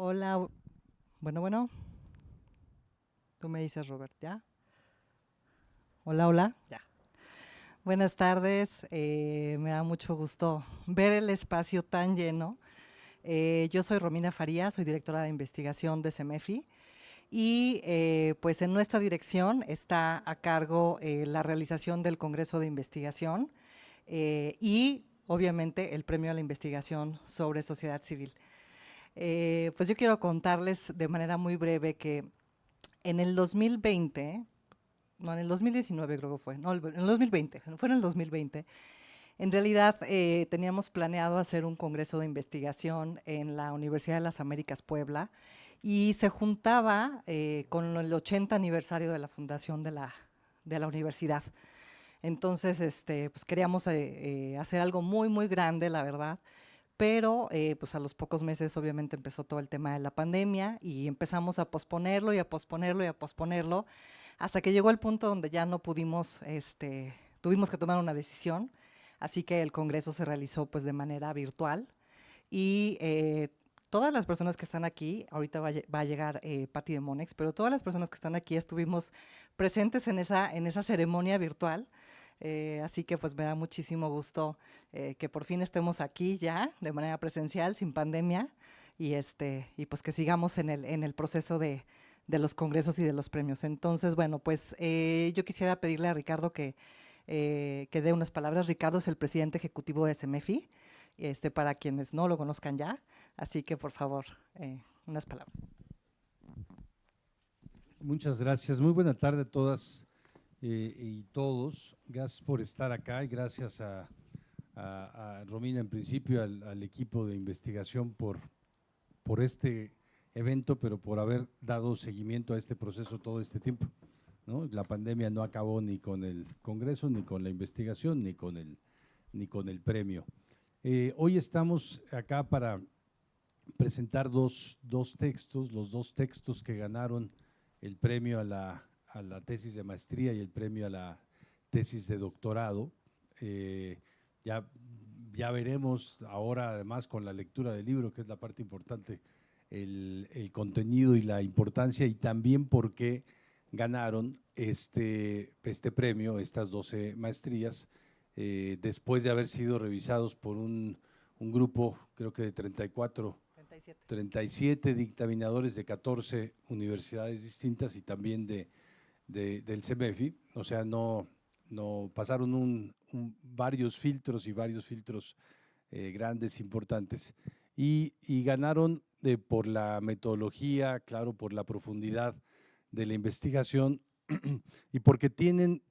Hola, bueno, tú me dices Robert, ¿ya? Hola, ya. Buenas tardes, me da mucho gusto ver el espacio tan lleno. Yo soy Romina Farías, soy directora de investigación de CEMEFI y pues en nuestra dirección está a cargo la realización del Congreso de Investigación y obviamente el premio a la investigación sobre sociedad civil. Pues yo quiero contarles de manera muy breve que en el 2020, no, en el 2019 creo que fue, no, en el 2020, fue en el 2020, en realidad teníamos planeado hacer un congreso de investigación en la Universidad de las Américas Puebla y se juntaba con el 80 aniversario de la fundación de la universidad. Entonces, pues queríamos hacer algo muy grande, la verdad, pero pues a los pocos meses obviamente empezó todo el tema de la pandemia y empezamos a posponerlo y a posponerlo y a posponerlo hasta que llegó el punto donde ya no pudimos, tuvimos que tomar una decisión, así que el congreso se realizó pues de manera virtual y todas las personas que están aquí, ahorita va a llegar Patti de Monex, pero todas las personas que están aquí estuvimos presentes en esa ceremonia virtual. Así que pues me da muchísimo gusto que por fin estemos aquí ya de manera presencial, sin pandemia, y pues que sigamos en el proceso de los congresos y de los premios. Entonces, bueno, pues yo quisiera pedirle a Ricardo que dé unas palabras. Ricardo es el presidente ejecutivo de CEMEFI, para quienes no lo conozcan ya, así que por favor, unas palabras. Muchas gracias. Muy buena tarde a todas y todos. Gracias por estar acá y gracias a Romina en principio, al equipo de investigación por este evento, pero por haber dado seguimiento a este proceso todo este tiempo, ¿no? La pandemia no acabó ni con el Congreso, ni con la investigación, ni con el premio. Hoy estamos acá para presentar dos textos, los dos textos que ganaron el premio a la tesis de maestría y el premio a la tesis de doctorado. Eh, ya, ya veremos ahora, además, con la lectura del libro, que es la parte importante, el contenido y la importancia, y también por qué ganaron este premio, estas 12 maestrías, después de haber sido revisados por un grupo, creo que de 34 37. 37 dictaminadores de 14 universidades distintas y también del CEMEFI, o sea, no pasaron varios filtros y varios filtros grandes, importantes, y ganaron por la metodología, claro, por la profundidad de la investigación y porque tienen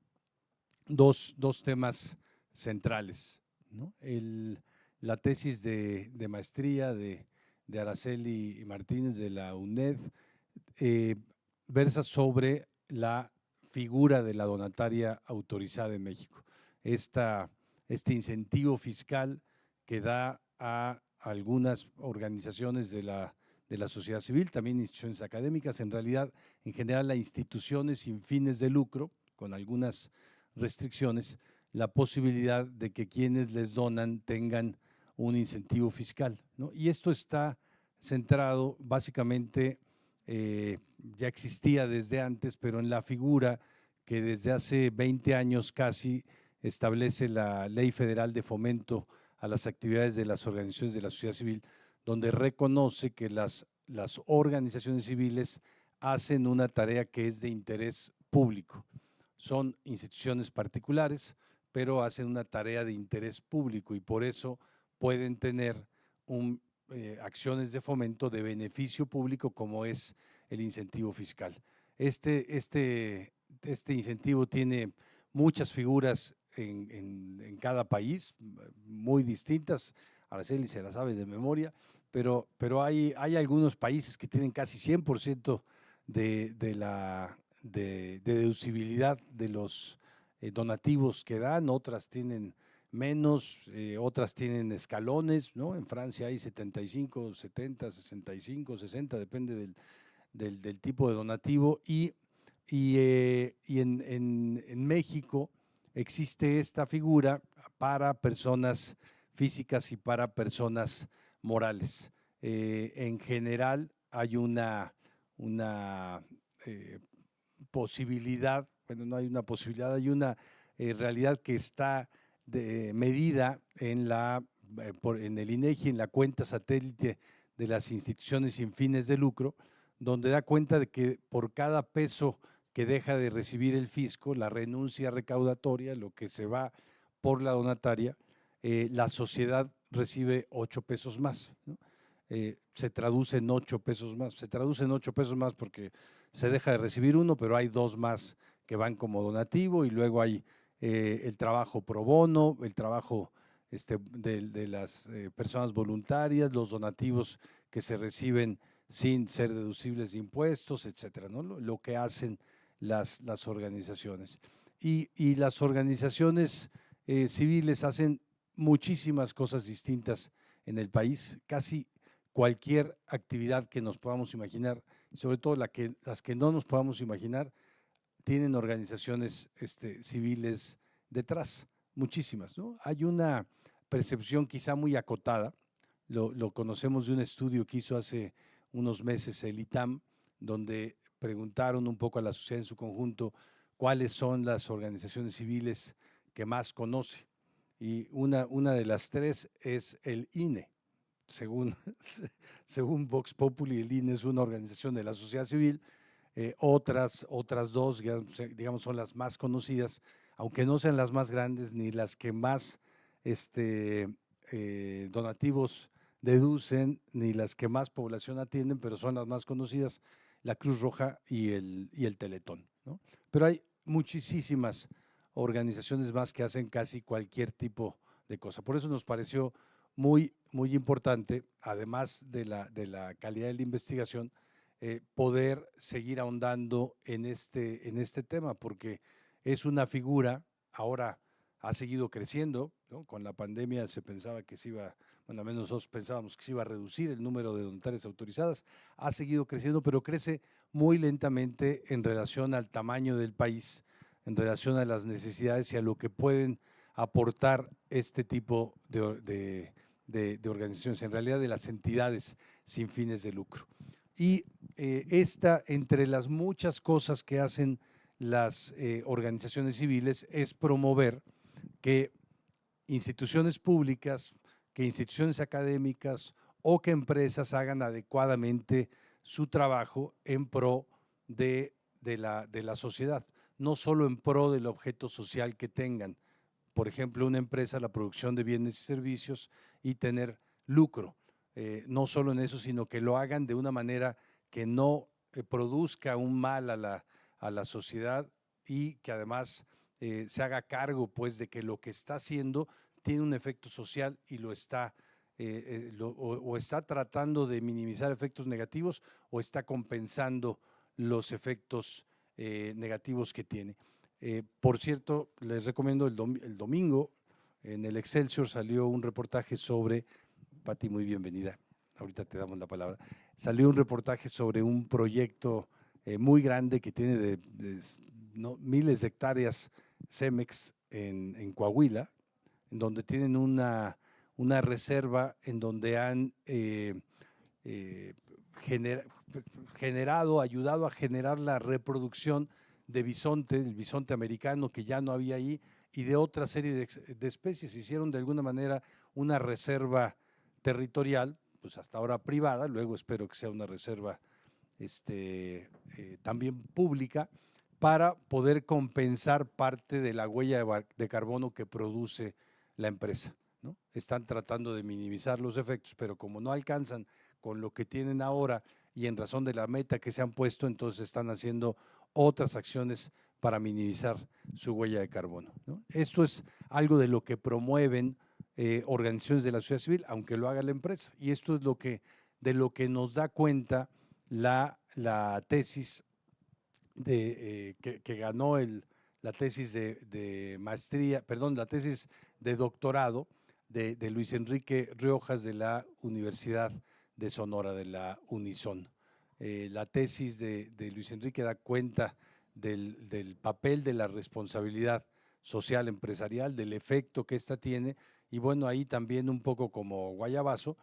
dos temas centrales, ¿no? La tesis de maestría de Araceli Martínez de la UNED eh, versa sobre la figura de la donataria autorizada en México. Este incentivo fiscal que da a algunas organizaciones de la sociedad civil, también instituciones académicas, en realidad, en general, a instituciones sin fines de lucro, con algunas restricciones, la posibilidad de que quienes les donan tengan un incentivo fiscal, ¿no? Y esto está centrado básicamente, ya existía desde antes, pero en la figura que desde hace 20 años casi establece la Ley Federal de Fomento a las actividades de las organizaciones de la sociedad civil, donde reconoce que las organizaciones civiles hacen una tarea que es de interés público. Son instituciones particulares, pero hacen una tarea de interés público y por eso pueden tener acciones de fomento de beneficio público como es el incentivo fiscal. Este incentivo tiene muchas figuras en cada país, muy distintas. Araceli se la sabe de memoria, pero hay algunos países que tienen casi 100% de deducibilidad de los donativos que dan, otras tienen menos, otras tienen escalones, ¿no? En Francia hay 75, 70, 65, 60, depende del tipo de donativo, y en México existe esta figura para personas físicas y para personas morales. En general, hay una posibilidad, bueno, no hay una posibilidad, hay una realidad que está medida en el INEGI, en la cuenta satélite de las instituciones sin fines de lucro, donde da cuenta de que por cada peso que deja de recibir el fisco, la renuncia recaudatoria, lo que se va por la donataria, la sociedad recibe 8 pesos más, ¿no? Se traduce en 8 pesos más, se traduce en 8 pesos más porque se deja de recibir uno, pero hay 2 más que van como donativo y luego hay el trabajo pro bono, el trabajo de las personas voluntarias, los donativos que se reciben sin ser deducibles de impuestos, etcétera, ¿no? Lo que hacen las organizaciones. Y las organizaciones civiles hacen muchísimas cosas distintas en el país, casi cualquier actividad que nos podamos imaginar, sobre todo las que no nos podamos imaginar, tienen organizaciones civiles detrás, muchísimas, ¿no? Hay una percepción quizá muy acotada, lo conocemos de un estudio que hizo hace unos meses el ITAM, donde preguntaron un poco a la sociedad en su conjunto cuáles son las organizaciones civiles que más conoce. Y una de las 3 es el INE. Según, según Vox Populi, el INE es una organización de la sociedad civil. Otras 2, digamos, son las más conocidas, aunque no sean las más grandes ni las que más donativos deducen, ni las que más población atienden, pero son las más conocidas, la Cruz Roja y el Teletón, ¿no? Pero hay muchísimas organizaciones más que hacen casi cualquier tipo de cosa. Por eso nos pareció muy importante, además de la calidad de la investigación, poder seguir ahondando en este tema, porque es una figura, ahora ha seguido creciendo, ¿no? Con la pandemia se pensaba que se iba, bueno, al menos nosotros pensábamos que se iba a reducir el número de donatarias autorizadas, ha seguido creciendo, pero crece muy lentamente en relación al tamaño del país, en relación a las necesidades y a lo que pueden aportar este tipo de organizaciones, en realidad de las entidades sin fines de lucro. Y entre las muchas cosas que hacen las organizaciones civiles, es promover que instituciones públicas, que instituciones académicas o que empresas hagan adecuadamente su trabajo en pro de la sociedad, no solo en pro del objeto social que tengan. Por ejemplo, una empresa, la producción de bienes y servicios y tener lucro. No solo en eso, sino que lo hagan de una manera que no produzca un mal a la sociedad y que además se haga cargo pues de que lo que está haciendo tiene un efecto social y lo está o está tratando de minimizar efectos negativos o está compensando los efectos negativos que tiene. Por cierto, les recomiendo el domingo en el Excelsior salió un reportaje sobre, Pati, muy bienvenida, ahorita te damos la palabra, salió un reportaje sobre un proyecto muy grande que tiene miles de hectáreas Cemex en Coahuila, en donde tienen una reserva en donde han ayudado a generar la reproducción de bisonte, el bisonte americano que ya no había ahí, y de otra serie de especies. Hicieron de alguna manera una reserva territorial, pues hasta ahora privada, luego espero que sea una reserva también pública, para poder compensar parte de la huella de carbono que produce la empresa, ¿no? Están tratando de minimizar los efectos, pero como no alcanzan con lo que tienen ahora y en razón de la meta que se han puesto, entonces están haciendo otras acciones para minimizar su huella de carbono, ¿no? Esto es algo de lo que promueven organizaciones de la sociedad civil, aunque lo haga la empresa. Y esto es de lo que nos da cuenta la tesis que ganó la tesis de maestría, perdón, la tesis de doctorado de Luis Enrique Riojas de la Universidad de Sonora, de la Unison. La tesis de Luis Enrique da cuenta del papel de la responsabilidad social empresarial, del efecto que ésta tiene, y bueno, ahí también un poco como guayabazo,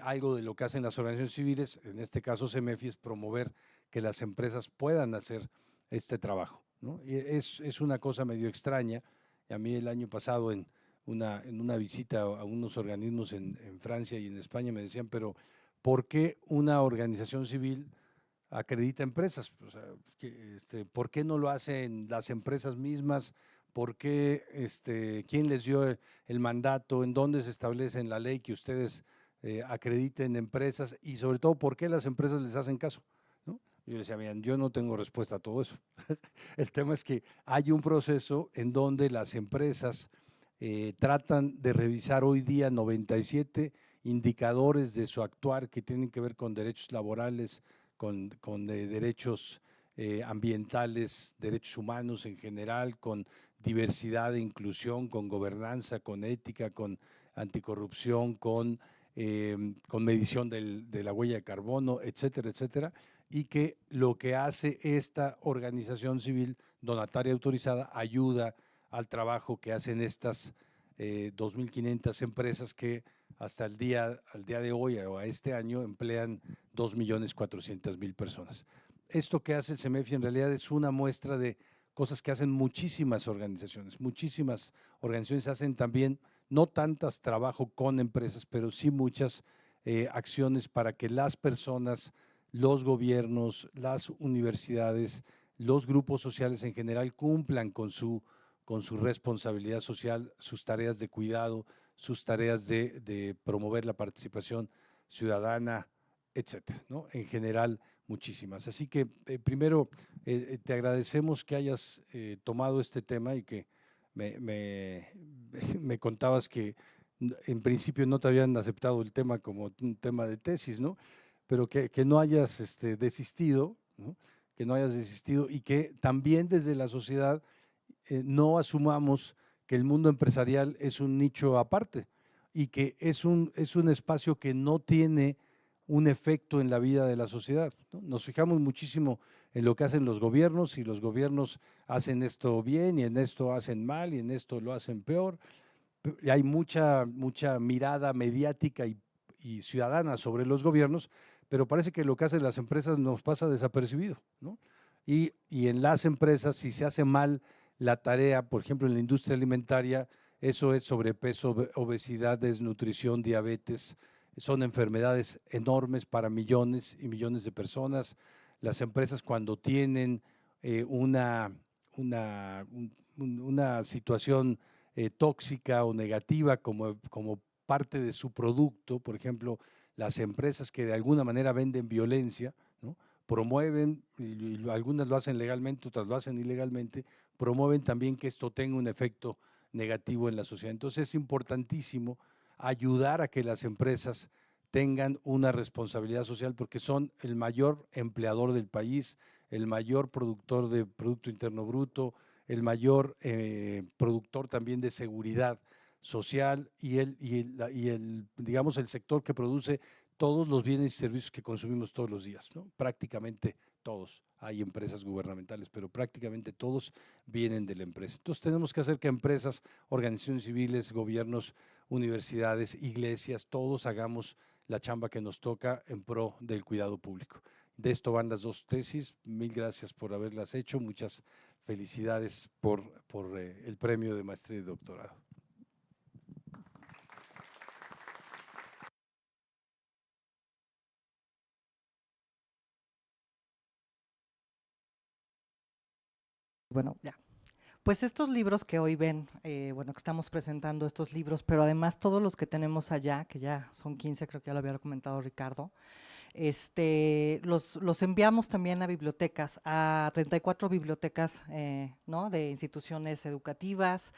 algo de lo que hacen las organizaciones civiles, en este caso CEMEFI, es promover que las empresas puedan hacer este trabajo, ¿no? Y es una cosa medio extraña. A mí el año pasado en una visita a unos organismos en Francia y en España me decían, pero ¿por qué una organización civil acredita empresas? O sea, ¿por qué no lo hacen las empresas mismas? ¿Por qué, quién les dio el mandato? ¿En dónde se establece en la ley que ustedes acrediten empresas? Y sobre todo, ¿por qué las empresas les hacen caso? ¿No? Yo decía, miren, yo no tengo respuesta a todo eso. El tema es que hay un proceso en donde las empresas tratan de revisar hoy día 97 indicadores de su actuar que tienen que ver con derechos laborales, con derechos ambientales, derechos humanos en general, con diversidad e inclusión, con gobernanza, con ética, con anticorrupción, con medición de la huella de carbono, etcétera, etcétera, y que lo que hace esta organización civil donataria autorizada ayuda al trabajo que hacen estas 2.500 empresas que hasta al día de hoy o a este año emplean 2.400.000 personas. Esto que hace el CEMEFI en realidad es una muestra de cosas que hacen muchísimas organizaciones. Muchísimas organizaciones hacen también, no tantas trabajo con empresas, pero sí muchas acciones para que las personas, los gobiernos, las universidades, los grupos sociales en general cumplan con su responsabilidad social, sus tareas de cuidado, sus tareas de promover la participación ciudadana, etcétera, ¿no? En general, muchísimas. Así que primero te agradecemos que hayas tomado este tema y que me contabas que en principio no te habían aceptado el tema como un tema de tesis, ¿no? Pero que no hayas desistido, ¿no? Que no hayas desistido y que también desde la sociedad no asumamos que el mundo empresarial es un nicho aparte y que es un espacio que no tiene un efecto en la vida de la sociedad, ¿no? Nos fijamos muchísimo en lo que hacen los gobiernos y los gobiernos hacen esto bien y en esto hacen mal y en esto lo hacen peor. Y hay mucha mirada mediática y ciudadana sobre los gobiernos, pero parece que lo que hacen las empresas nos pasa desapercibido, ¿no? Y en las empresas, si se hace mal la tarea, por ejemplo, en la industria alimentaria, eso es sobrepeso, obesidad, desnutrición, diabetes, son enfermedades enormes para millones y millones de personas. Las empresas cuando tienen una situación tóxica o negativa como parte de su producto, por ejemplo, las empresas que de alguna manera venden violencia, ¿no? Promueven, y algunas lo hacen legalmente, otras lo hacen ilegalmente, promueven también que esto tenga un efecto negativo en la sociedad. Entonces es importantísimo ayudar a que las empresas tengan una responsabilidad social porque son el mayor empleador del país, el mayor productor de Producto Interno Bruto, el mayor productor también de seguridad social digamos, el sector que produce todos los bienes y servicios que consumimos todos los días, ¿no? Prácticamente todos. Hay empresas gubernamentales, pero prácticamente todos vienen de la empresa. Entonces tenemos que hacer que empresas, organizaciones civiles, gobiernos, universidades, iglesias, todos hagamos la chamba que nos toca en pro del cuidado público. De esto van las dos tesis. Mil gracias por haberlas hecho. Muchas felicidades por el premio de maestría y doctorado. Bueno, ya. Pues estos libros que hoy ven, bueno, que estamos presentando estos libros, pero además todos los que tenemos allá, que ya son 15, creo que ya lo había comentado Ricardo, los enviamos también a bibliotecas, a 34 bibliotecas, ¿no? De instituciones educativas,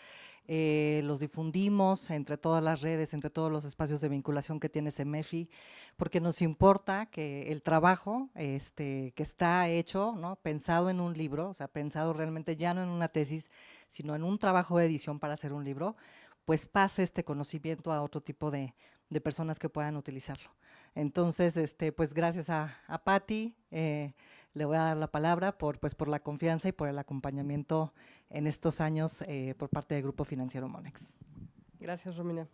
los difundimos entre todas las redes, entre todos los espacios de vinculación que tiene CEMEFI, porque nos importa que el trabajo que está hecho, ¿no? Pensado en un libro, o sea, pensado realmente ya no en una tesis, sino en un trabajo de edición para hacer un libro, pues pase este conocimiento a otro tipo de personas que puedan utilizarlo. Entonces, pues gracias a Patti, le voy a dar la palabra por la confianza y por el acompañamiento en estos años por parte del Grupo Financiero Monex. Gracias, Romina.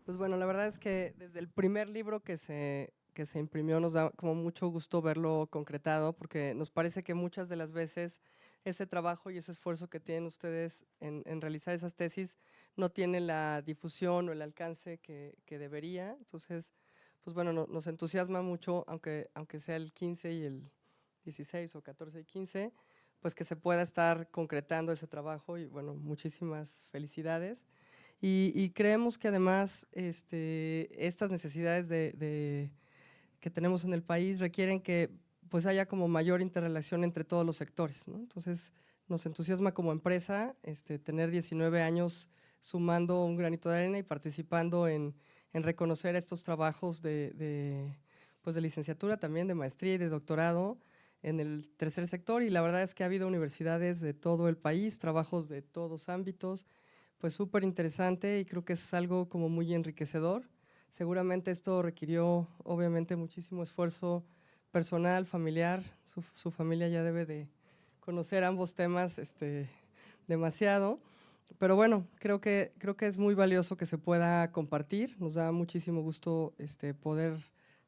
Pues bueno, la verdad es que desde el primer libro que se imprimió nos da como mucho gusto verlo concretado, porque nos parece que muchas de las veces ese trabajo y ese esfuerzo que tienen ustedes en realizar esas tesis no tiene la difusión o el alcance que debería. Entonces, pues bueno, nos entusiasma mucho, aunque sea el 15 y el 16 o 14 y 15, pues que se pueda estar concretando ese trabajo y bueno, muchísimas felicidades. Y creemos que además estas necesidades que tenemos en el país requieren que pues haya como mayor interrelación entre todos los sectores, ¿no? Entonces nos entusiasma como empresa tener 19 años sumando un granito de arena y participando en reconocer estos trabajos pues de licenciatura, también de maestría y de doctorado en el tercer sector, y la verdad es que ha habido universidades de todo el país, trabajos de todos ámbitos, pues súper interesante, y creo que es algo como muy enriquecedor. Seguramente esto requirió obviamente muchísimo esfuerzo personal, familiar. Su familia ya debe de conocer ambos temas demasiado, pero bueno, creo que es muy valioso que se pueda compartir. Nos da muchísimo gusto poder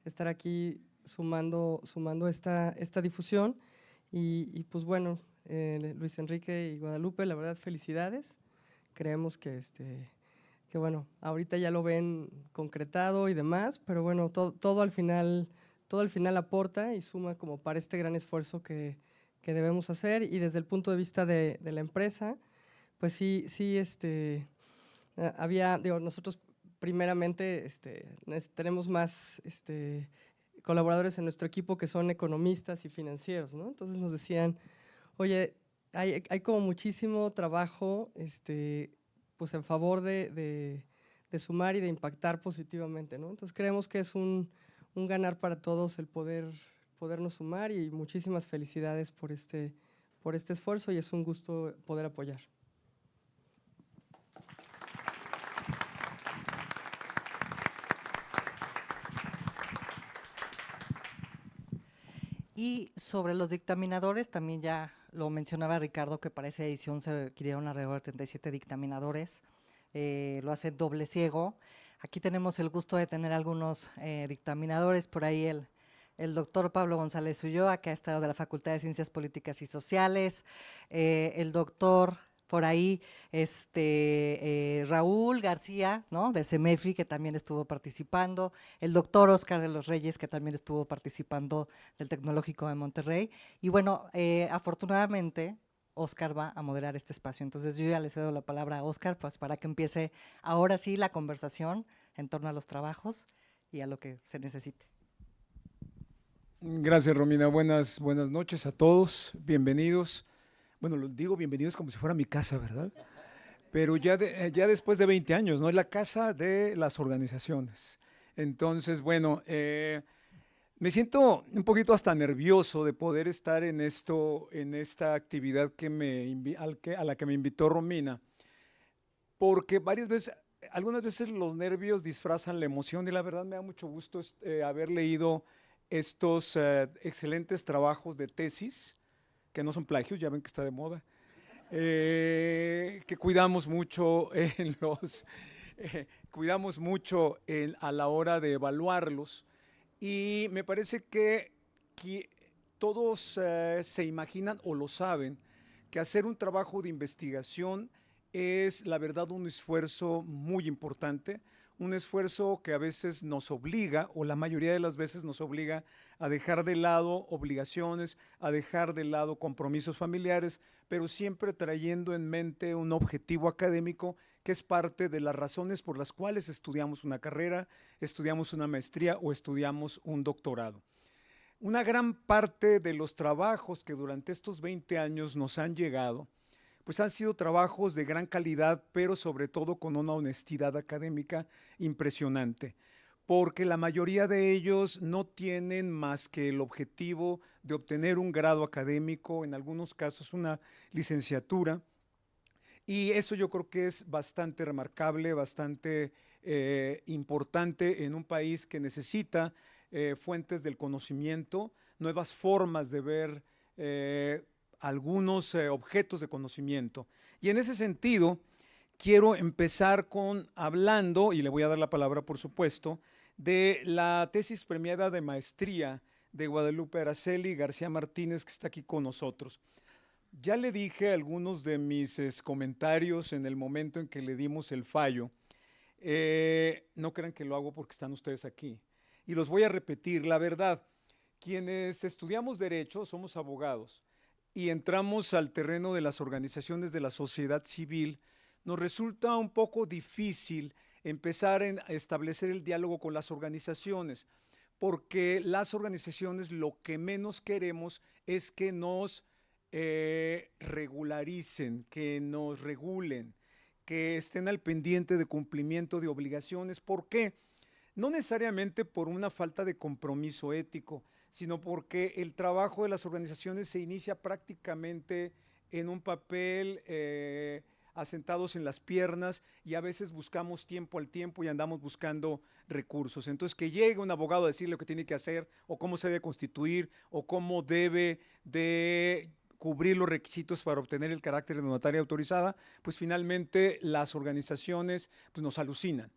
estar aquí sumando esta difusión, y pues bueno, Luis Enrique y Guadalupe, la verdad, felicidades. Creemos que bueno, ahorita ya lo ven concretado y demás, pero bueno, todo al final aporta y suma como para este gran esfuerzo que debemos hacer. Y desde el punto de vista de la empresa, pues sí, había, digo, nosotros primeramente tenemos más colaboradores en nuestro equipo que son economistas y financieros, ¿no? Entonces nos decían, oye, hay como muchísimo trabajo pues en favor de sumar y de impactar positivamente, ¿no? Entonces creemos que es un ganar para todos el podernos sumar, y muchísimas felicidades por este esfuerzo, y es un gusto poder apoyar. Y sobre los dictaminadores, también ya lo mencionaba Ricardo, que para esa edición se requirieron alrededor de 37 dictaminadores. Lo hace doble ciego. Aquí tenemos el gusto de tener algunos dictaminadores, por ahí el doctor Pablo González Ulloa, que ha estado de la Facultad de Ciencias Políticas y Sociales, el doctor por ahí Raúl García, ¿no? De CEMEFI, que también estuvo participando, el doctor Oscar de los Reyes, que también estuvo participando del Tecnológico de Monterrey. Y bueno, afortunadamente, Oscar va a moderar este espacio. Entonces yo ya le cedo la palabra a Oscar, pues para que empiece ahora sí la conversación en torno a los trabajos y a lo que se necesite. Gracias, Romina. Buenas noches a todos. Bienvenidos. Bueno, lo digo bienvenidos como si fuera mi casa, ¿verdad? Pero ya después de 20 años, ¿no? Es la casa de las organizaciones. Entonces, bueno, me siento un poquito hasta nervioso de poder estar en esta actividad a la que me invitó Romina, porque algunas veces los nervios disfrazan la emoción, y la verdad me da mucho gusto haber leído estos excelentes trabajos de tesis, que no son plagios, ya ven que está de moda, que cuidamos mucho cuidamos mucho a la hora de evaluarlos, y me parece que todos se imaginan o lo saben que hacer un trabajo de investigación es, la verdad, un esfuerzo muy importante, un esfuerzo que a veces nos obliga, o la mayoría de las veces nos obliga, a dejar de lado obligaciones, a dejar de lado compromisos familiares, pero siempre trayendo en mente un objetivo académico que es parte de las razones por las cuales estudiamos una carrera, estudiamos una maestría o estudiamos un doctorado. Una gran parte de los trabajos que durante estos 20 años nos han llegado, pues han sido trabajos de gran calidad, pero sobre todo con una honestidad académica impresionante, porque la mayoría de ellos no tienen más que el objetivo de obtener un grado académico, en algunos casos una licenciatura, y eso yo creo que es bastante remarcable, bastante importante en un país que necesita fuentes del conocimiento, nuevas formas de ver algunos objetos de conocimiento. Y en ese sentido, quiero empezar hablando, y le voy a dar la palabra por supuesto, de la tesis premiada de maestría de Guadalupe Araceli García Martínez, que está aquí con nosotros. Ya le dije algunos de mis comentarios en el momento en que le dimos el fallo. No crean que lo hago porque están ustedes aquí. Y los voy a repetir. La verdad, quienes estudiamos Derecho somos abogados y entramos al terreno de las organizaciones de la sociedad civil, nos resulta un poco difícil empezar a establecer el diálogo con las organizaciones, porque las organizaciones lo que menos queremos es que nos regularicen, que nos regulen, que estén al pendiente de cumplimiento de obligaciones. ¿Por qué? No necesariamente por una falta de compromiso ético, sino porque el trabajo de las organizaciones se inicia prácticamente en un papel asentados en las piernas, y a veces buscamos tiempo al tiempo y andamos buscando recursos. Entonces, que llegue un abogado a decir lo que tiene que hacer, o cómo se debe constituir, o cómo debe de cubrir los requisitos para obtener el carácter de donataria autorizada, pues finalmente las organizaciones pues, nos alucinan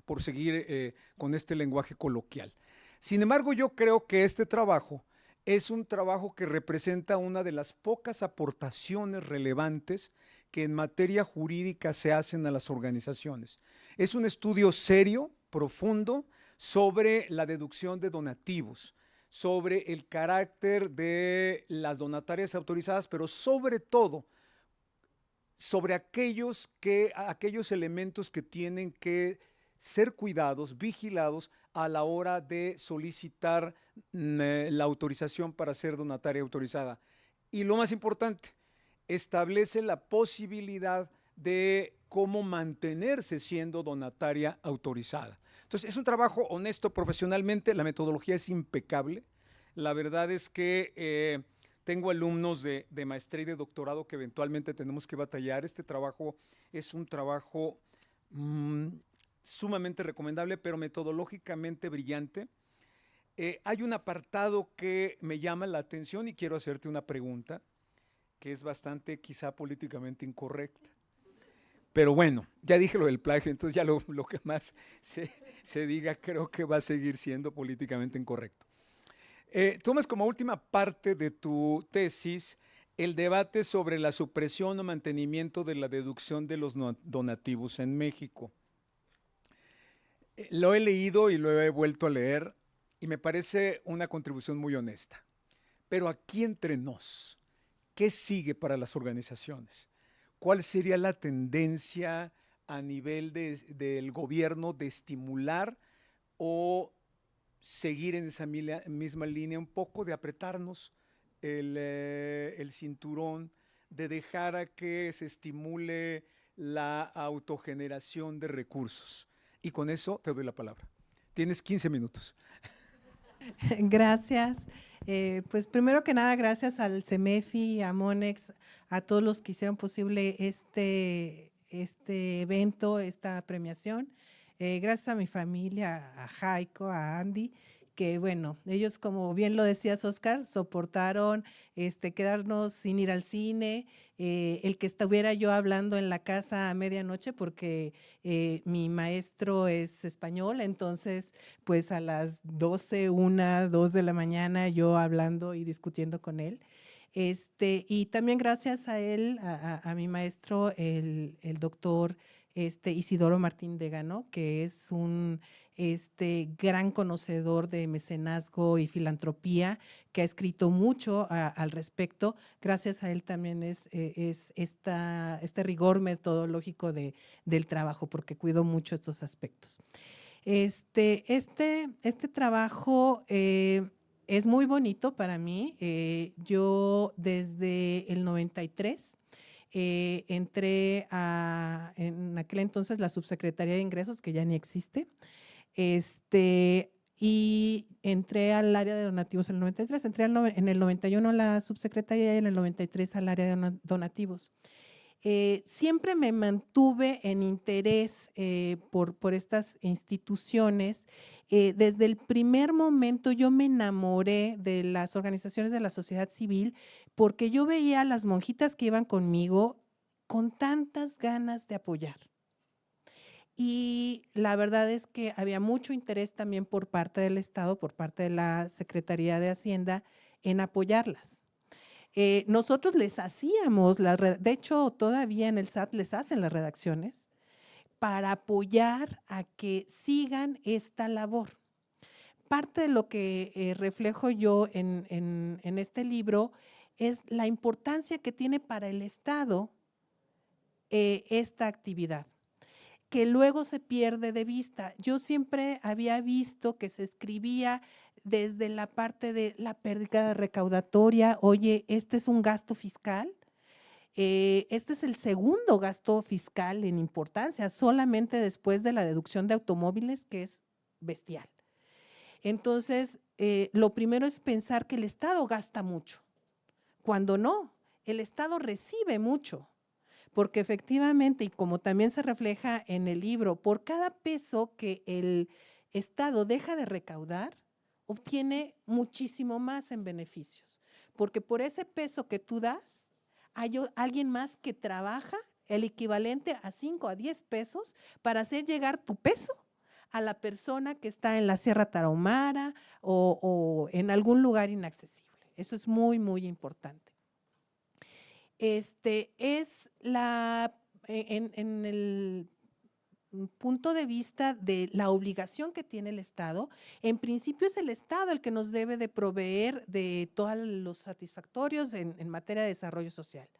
por seguir con este lenguaje coloquial. Sin embargo, yo creo que este trabajo es un trabajo que representa una de las pocas aportaciones relevantes que en materia jurídica se hacen a las organizaciones. Es un estudio serio, profundo, sobre la deducción de donativos, sobre el carácter de las donatarias autorizadas, pero sobre todo sobre aquellos elementos que tienen que ser cuidados, vigilados a la hora de solicitar la autorización para ser donataria autorizada. Y lo más importante, establece la posibilidad de cómo mantenerse siendo donataria autorizada. Entonces, es un trabajo honesto profesionalmente, la metodología es impecable. La verdad es que tengo alumnos de maestría y de doctorado que eventualmente tenemos que batallar. Este trabajo es un trabajo sumamente recomendable, pero metodológicamente brillante. Hay un apartado que me llama la atención y quiero hacerte una pregunta que es bastante quizá políticamente incorrecta. Pero bueno, ya dije lo del plagio, entonces ya lo que más se diga creo que va a seguir siendo políticamente incorrecto. Tomas como última parte de tu tesis el debate sobre la supresión o mantenimiento de la deducción de los donativos en México. Lo he leído y lo he vuelto a leer y me parece una contribución muy honesta. Pero aquí entre nos, ¿qué sigue para las organizaciones? ¿Cuál sería la tendencia a nivel del gobierno de estimular o seguir en esa misma línea, un poco de apretarnos el cinturón, de dejar a que se estimule la autogeneración de recursos? Y con eso te doy la palabra. Tienes 15 minutos. Gracias. Pues primero que nada, gracias al CEMEFI, a Monex, a todos los que hicieron posible este evento, esta premiación. Gracias a mi familia, a Jaiko, a Andy, que bueno, ellos, como bien lo decías, Oscar, soportaron quedarnos sin ir al cine, el que estuviera yo hablando en la casa a medianoche, porque mi maestro es español, entonces pues a las 12, 1, 2 de la mañana yo hablando y discutiendo con él. Y también gracias a él, a mi maestro, el doctor Isidoro Martín Degano, que es un gran conocedor de mecenazgo y filantropía, que ha escrito mucho al respecto. Gracias a él también es este rigor metodológico del trabajo, porque cuido mucho estos aspectos. Este trabajo es muy bonito para mí. Yo desde el 93 entré en aquel entonces la Subsecretaría de Ingresos, que ya ni existe, y entré al área de donativos en el 93, entré en el 91 a la subsecretaría y en el 93 al área de donativos. Siempre me mantuve en interés por estas instituciones. Desde el primer momento yo me enamoré de las organizaciones de la sociedad civil porque yo veía a las monjitas que iban conmigo con tantas ganas de apoyar. Y la verdad es que había mucho interés también por parte del Estado, por parte de la Secretaría de Hacienda, en apoyarlas. Nosotros les hacíamos, de hecho todavía en el SAT les hacen las redacciones para apoyar a que sigan esta labor. Parte de lo que reflejo yo en este libro es la importancia que tiene para el Estado esta actividad, que luego se pierde de vista. Yo siempre había visto que se escribía desde la parte de la pérdida recaudatoria, oye, este es un gasto fiscal, este es el segundo gasto fiscal en importancia, solamente después de la deducción de automóviles, que es bestial. Entonces, lo primero es pensar que el Estado gasta mucho, cuando no, el Estado recibe mucho. Porque efectivamente, y como también se refleja en el libro, por cada peso que el Estado deja de recaudar, obtiene muchísimo más en beneficios. Porque por ese peso que tú das, hay alguien más que trabaja el equivalente a 5 a 10 pesos para hacer llegar tu peso a la persona que está en la Sierra Tarahumara o en algún lugar inaccesible. Eso es muy, muy importante. Es en el punto de vista de la obligación que tiene el Estado, en principio es el Estado el que nos debe de proveer de todos los satisfactorios en materia de desarrollo social.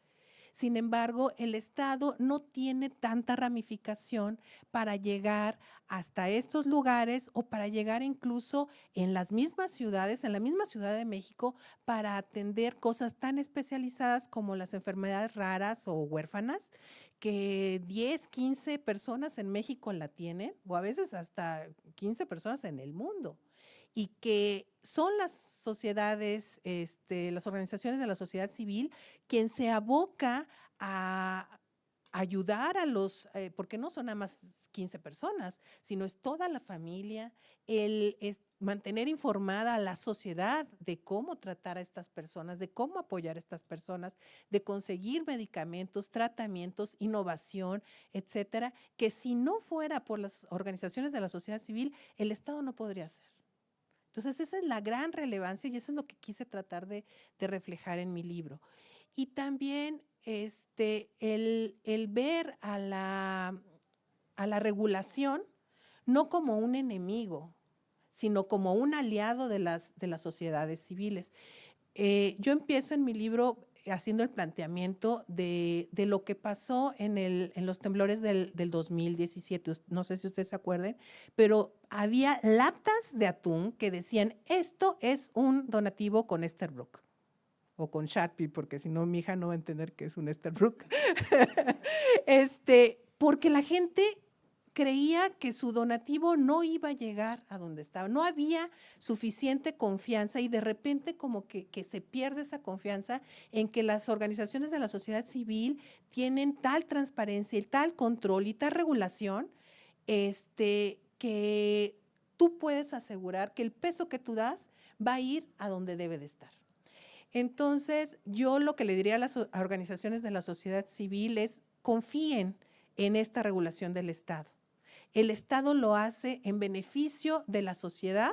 Sin embargo, el Estado no tiene tanta ramificación para llegar hasta estos lugares o para llegar incluso en las mismas ciudades, en la misma Ciudad de México, para atender cosas tan especializadas como las enfermedades raras o huérfanas, que 10, 15 personas en México la tienen, o a veces hasta 15 personas en el mundo. Y que son las sociedades, las organizaciones de la sociedad civil, quien se aboca a ayudar a los, porque no son nada más 15 personas, sino es toda la familia, es mantener informada a la sociedad de cómo tratar a estas personas, de cómo apoyar a estas personas, de conseguir medicamentos, tratamientos, innovación, etcétera, que si no fuera por las organizaciones de la sociedad civil, el Estado no podría hacer. Entonces, esa es la gran relevancia y eso es lo que quise tratar de reflejar en mi libro. Y también el ver a la regulación no como un enemigo, sino como un aliado de las sociedades civiles. Yo empiezo en mi libro haciendo el planteamiento de lo que pasó en los temblores del 2017. No sé si ustedes se acuerden, pero había latas de atún que decían, esto es un donativo con Esterbrook. O con Sharpie, porque si no mi hija no va a entender qué es un Esterbrook. Porque la gente creía que su donativo no iba a llegar a donde estaba. No había suficiente confianza y de repente como que se pierde esa confianza en que las organizaciones de la sociedad civil tienen tal transparencia y tal control y tal regulación que tú puedes asegurar que el peso que tú das va a ir a donde debe de estar. Entonces, yo lo que le diría a las organizaciones de la sociedad civil es confíen en esta regulación del Estado. El Estado lo hace en beneficio de la sociedad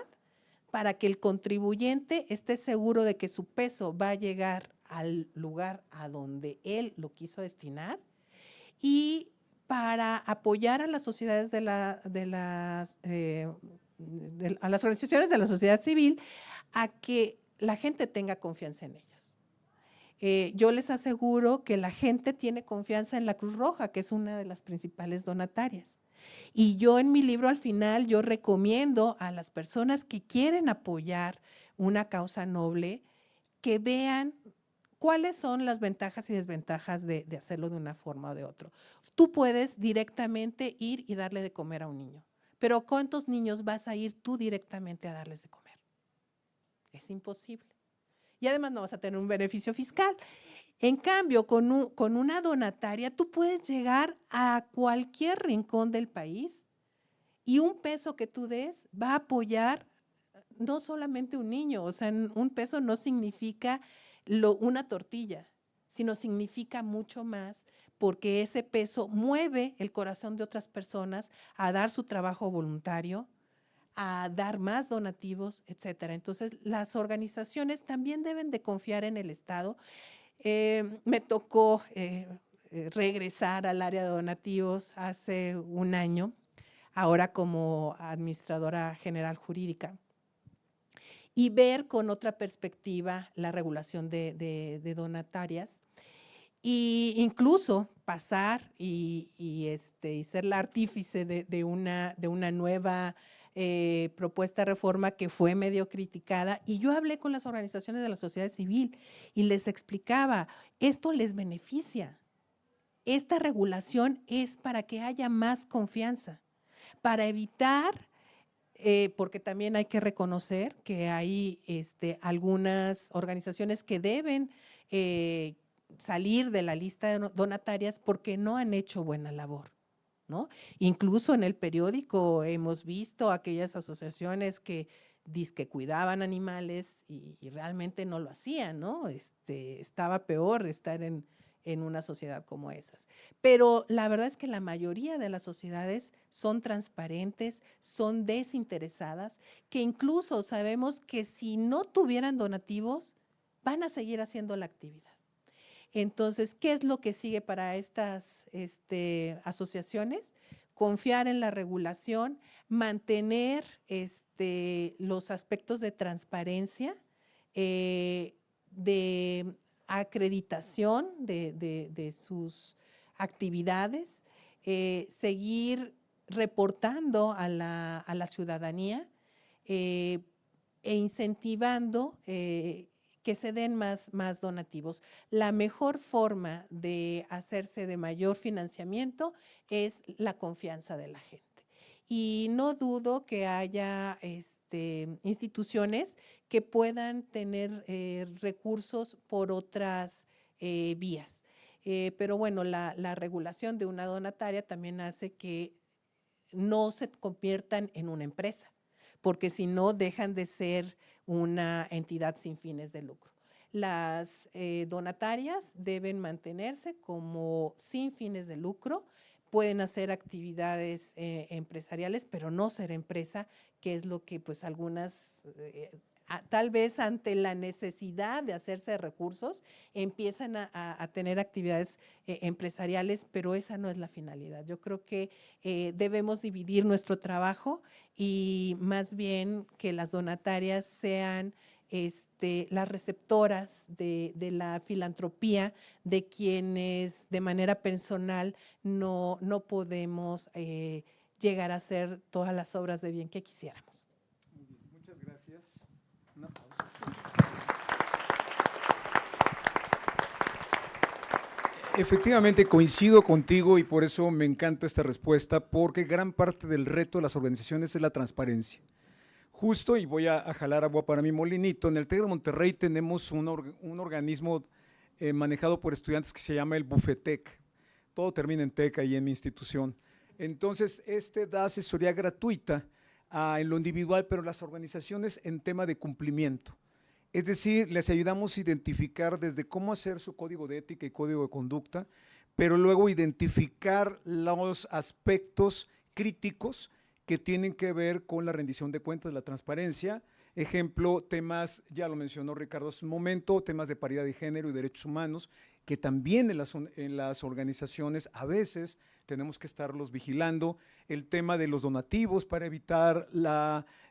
para que el contribuyente esté seguro de que su peso va a llegar al lugar a donde él lo quiso destinar y para apoyar a las sociedades a las organizaciones de la sociedad civil a que la gente tenga confianza en ellas. Yo les aseguro que la gente tiene confianza en la Cruz Roja, que es una de las principales donatarias. Y yo en mi libro al final, yo recomiendo a las personas que quieren apoyar una causa noble que vean cuáles son las ventajas y desventajas de hacerlo de una forma o de otra. Tú puedes directamente ir y darle de comer a un niño, pero ¿cuántos niños vas a ir tú directamente a darles de comer? Es imposible. Y además no vas a tener un beneficio fiscal. En cambio, con una donataria, tú puedes llegar a cualquier rincón del país y un peso que tú des va a apoyar no solamente un niño, o sea, un peso no significa una tortilla, sino significa mucho más porque ese peso mueve el corazón de otras personas a dar su trabajo voluntario, a dar más donativos, etcétera. Entonces, las organizaciones también deben de confiar en el Estado. Me tocó regresar al área de donativos hace un año, ahora como administradora general jurídica, y ver con otra perspectiva la regulación de donatarias, e incluso pasar y ser la artífice de una nueva propuesta de reforma que fue medio criticada. Y yo hablé con las organizaciones de la sociedad civil y les explicaba, esto les beneficia. Esta regulación es para que haya más confianza, para evitar, porque también hay que reconocer que hay algunas organizaciones que deben salir de la lista de donatarias porque no han hecho buena labor, ¿no? Incluso en el periódico hemos visto aquellas asociaciones que dizque cuidaban animales y realmente no lo hacían, ¿no? Estaba peor estar en una sociedad como esas. Pero la verdad es que la mayoría de las sociedades son transparentes, son desinteresadas, que incluso sabemos que si no tuvieran donativos, van a seguir haciendo la actividad. Entonces, ¿qué es lo que sigue para estas asociaciones? Confiar en la regulación, mantener los aspectos de transparencia, de acreditación de sus actividades, seguir reportando a la ciudadanía e incentivando que se den más donativos. La mejor forma de hacerse de mayor financiamiento es la confianza de la gente. Y no dudo que haya instituciones que puedan tener recursos por otras vías. Pero bueno, la regulación de una donataria también hace que no se conviertan en una empresa, porque si no dejan de ser una entidad sin fines de lucro. Las donatarias deben mantenerse como sin fines de lucro, pueden hacer actividades empresariales, pero no ser empresa, que es lo que pues algunas, tal vez ante la necesidad de hacerse de recursos, empiezan a tener actividades empresariales, pero esa no es la finalidad. Yo creo que debemos dividir nuestro trabajo y más bien que las donatarias sean las receptoras de la filantropía de quienes de manera personal no podemos llegar a hacer todas las obras de bien que quisiéramos. Muy bien, muchas gracias. Un aplauso. Efectivamente, coincido contigo y por eso me encanta esta respuesta, porque gran parte del reto de las organizaciones es la transparencia. Justo, y voy a jalar agua para mi molinito, en el TEC de Monterrey tenemos un organismo manejado por estudiantes que se llama el Bufetec. Todo termina en TEC ahí en mi institución. Entonces, da asesoría gratuita en lo individual, pero las organizaciones en tema de cumplimiento. Es decir, les ayudamos a identificar desde cómo hacer su código de ética y código de conducta, pero luego identificar los aspectos críticos que tienen que ver con la rendición de cuentas, la transparencia. Ejemplo, temas, ya lo mencionó Ricardo hace un momento, temas de paridad de género y derechos humanos, que también en las organizaciones a veces tenemos que estarlos vigilando. El tema de los donativos para evitar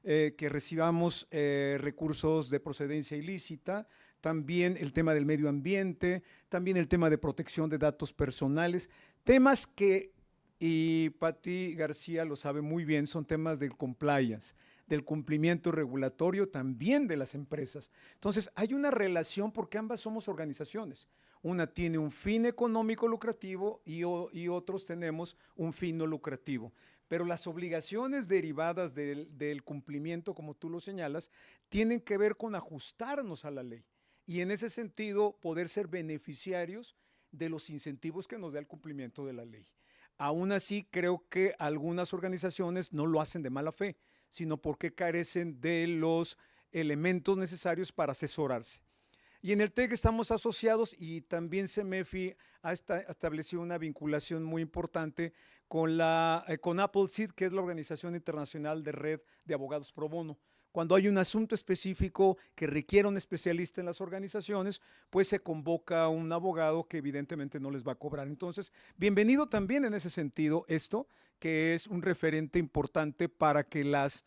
que recibamos recursos de procedencia ilícita. También el tema del medio ambiente, también el tema de protección de datos personales. Temas que, y Pati García lo sabe muy bien, son temas del compliance, del cumplimiento regulatorio también de las empresas. Entonces, hay una relación porque ambas somos organizaciones. Una tiene un fin económico lucrativo y otros tenemos un fin no lucrativo. Pero las obligaciones derivadas del cumplimiento, como tú lo señalas, tienen que ver con ajustarnos a la ley. Y en ese sentido, poder ser beneficiarios de los incentivos que nos da el cumplimiento de la ley. Aún así, creo que algunas organizaciones no lo hacen de mala fe, sino porque carecen de los elementos necesarios para asesorarse. Y en el TEC estamos asociados y también CEMEFI ha establecido una vinculación muy importante con Appleseed, que es la Organización Internacional de Red de Abogados Pro Bono. Cuando hay un asunto específico que requiere un especialista en las organizaciones, pues se convoca a un abogado que evidentemente no les va a cobrar. Entonces, bienvenido también en ese sentido esto, que es un referente importante para que las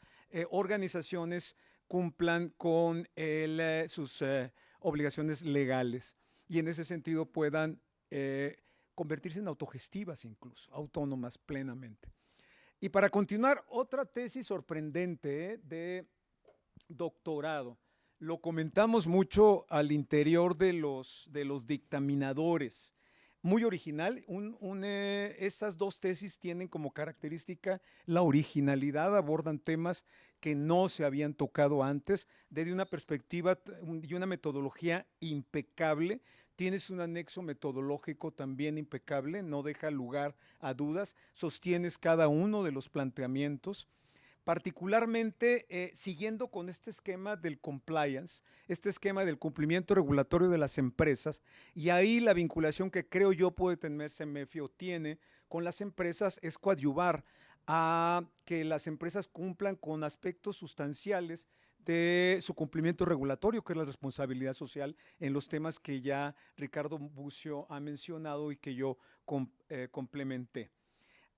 organizaciones cumplan con sus obligaciones legales y en ese sentido puedan convertirse en autogestivas incluso, autónomas plenamente. Y para continuar, otra tesis sorprendente de doctorado. Lo comentamos mucho al interior de los dictaminadores. Muy original. Estas dos tesis tienen como característica la originalidad, abordan temas que no se habían tocado antes, desde una perspectiva y una metodología impecable. Tienes un anexo metodológico también impecable, no deja lugar a dudas, sostienes cada uno de los planteamientos. Particularmente siguiendo con este esquema del compliance, este esquema del cumplimiento regulatorio de las empresas, y ahí la vinculación que creo yo puede tener CEMEFI o tiene con las empresas es coadyuvar a que las empresas cumplan con aspectos sustanciales de su cumplimiento regulatorio, que es la responsabilidad social, en los temas que ya Ricardo Bucio ha mencionado y que yo complementé.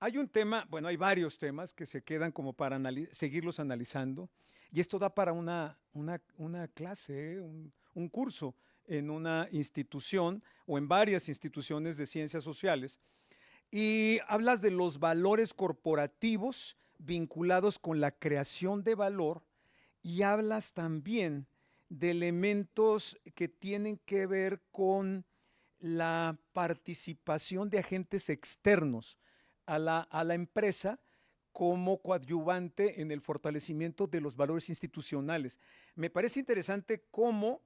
Hay un tema, bueno, hay varios temas que se quedan como para seguirlos analizando, y esto da para una clase, un curso en una institución o en varias instituciones de ciencias sociales. Y hablas de los valores corporativos vinculados con la creación de valor y hablas también de elementos que tienen que ver con la participación de agentes externos a la empresa como coadyuvante en el fortalecimiento de los valores institucionales. Me parece interesante cómo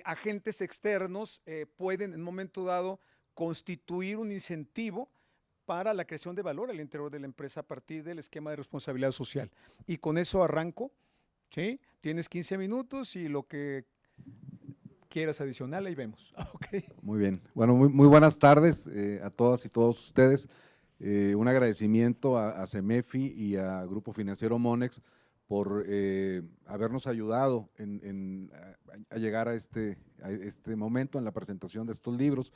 agentes externos pueden en un momento dado constituir un incentivo para la creación de valor al interior de la empresa a partir del esquema de responsabilidad social. Y con eso arranco, ¿sí? Tienes 15 minutos y lo que quieras adicional, ahí vemos. Okay. Muy bien. Bueno, muy buenas tardes a todas y todos ustedes. Un agradecimiento a CEMEFI y a Grupo Financiero Monex por habernos ayudado a llegar a este momento en la presentación de estos libros.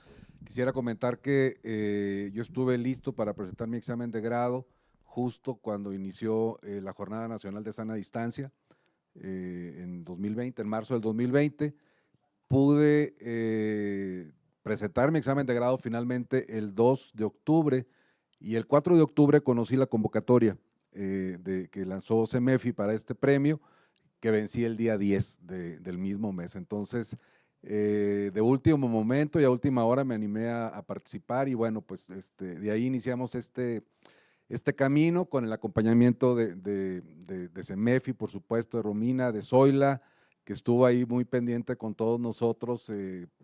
Quisiera comentar que yo estuve listo para presentar mi examen de grado justo cuando inició la Jornada Nacional de Sana Distancia en 2020, en marzo del 2020. Pude presentar mi examen de grado finalmente el 2 de octubre y el 4 de octubre conocí la convocatoria que lanzó CEMEFI para este premio, que vencí el día 10 del mismo mes. Entonces, de último momento y a última hora me animé a participar y bueno, pues de ahí iniciamos este camino con el acompañamiento de CEMEFI, por supuesto, de Romina, de Zoila, que estuvo ahí muy pendiente con todos nosotros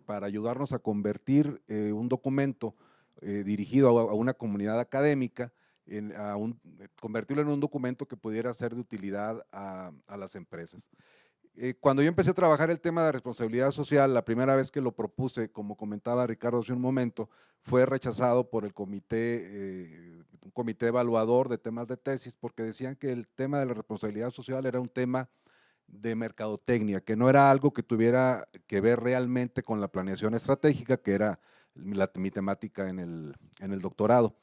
para ayudarnos a convertir un documento dirigido a una comunidad académica, convertirlo en un documento que pudiera ser de utilidad a las empresas. Cuando yo empecé a trabajar el tema de responsabilidad social, la primera vez que lo propuse, como comentaba Ricardo hace un momento, fue rechazado por el un comité evaluador de temas de tesis, porque decían que el tema de la responsabilidad social era un tema de mercadotecnia, que no era algo que tuviera que ver realmente con la planeación estratégica, que era mi temática en el doctorado.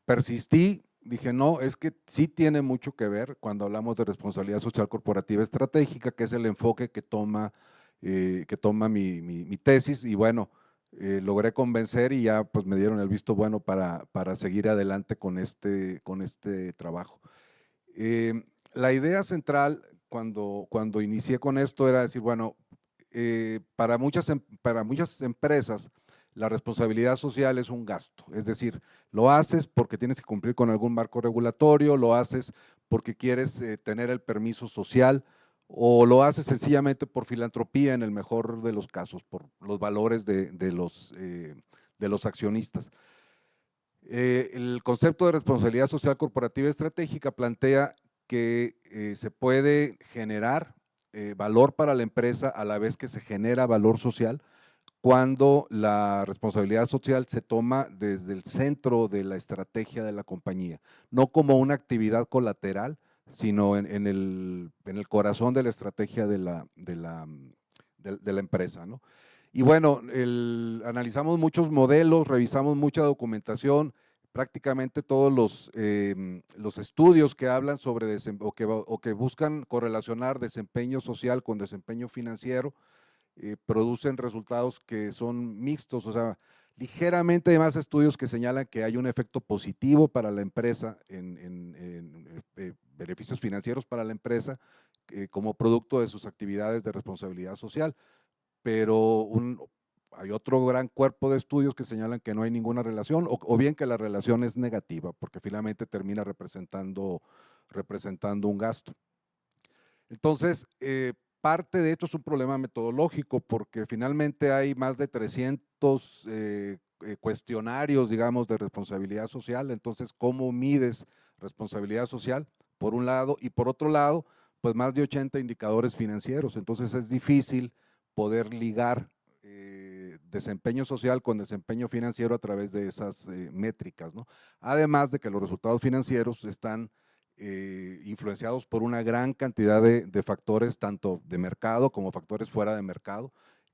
Persistí, dije no, es que sí tiene mucho que ver cuando hablamos de responsabilidad social corporativa estratégica, que es el enfoque que toma mi tesis, y bueno, logré convencer y ya pues me dieron el visto bueno para seguir adelante con este trabajo. La idea central cuando inicié con esto era decir, bueno, para muchas empresas la responsabilidad social es un gasto, es decir, lo haces porque tienes que cumplir con algún marco regulatorio, lo haces porque quieres tener el permiso social o lo haces sencillamente por filantropía en el mejor de los casos, por los valores de los accionistas. El concepto de responsabilidad social corporativa estratégica plantea que se puede generar valor para la empresa a la vez que se genera valor social, cuando la responsabilidad social se toma desde el centro de la estrategia de la compañía, no como una actividad colateral, sino en el corazón de la estrategia de la empresa, ¿no? Y bueno, analizamos muchos modelos, revisamos mucha documentación, prácticamente todos los estudios que hablan sobre o que buscan correlacionar desempeño social con desempeño financiero, producen resultados que son mixtos, o sea, ligeramente hay más estudios que señalan que hay un efecto positivo para la empresa en beneficios financieros para la empresa como producto de sus actividades de responsabilidad social, pero hay otro gran cuerpo de estudios que señalan que no hay ninguna relación o bien que la relación es negativa porque finalmente termina representando un gasto. Entonces, parte de esto es un problema metodológico porque finalmente hay más de 300 cuestionarios, digamos, de responsabilidad social. Entonces, ¿cómo mides responsabilidad social? Por un lado, y por otro lado, pues más de 80 indicadores financieros. Entonces, es difícil poder ligar desempeño social con desempeño financiero a través de esas métricas, ¿no? Además de que los resultados financieros están influenciados por una gran cantidad de factores, tanto de mercado como factores fuera de mercado,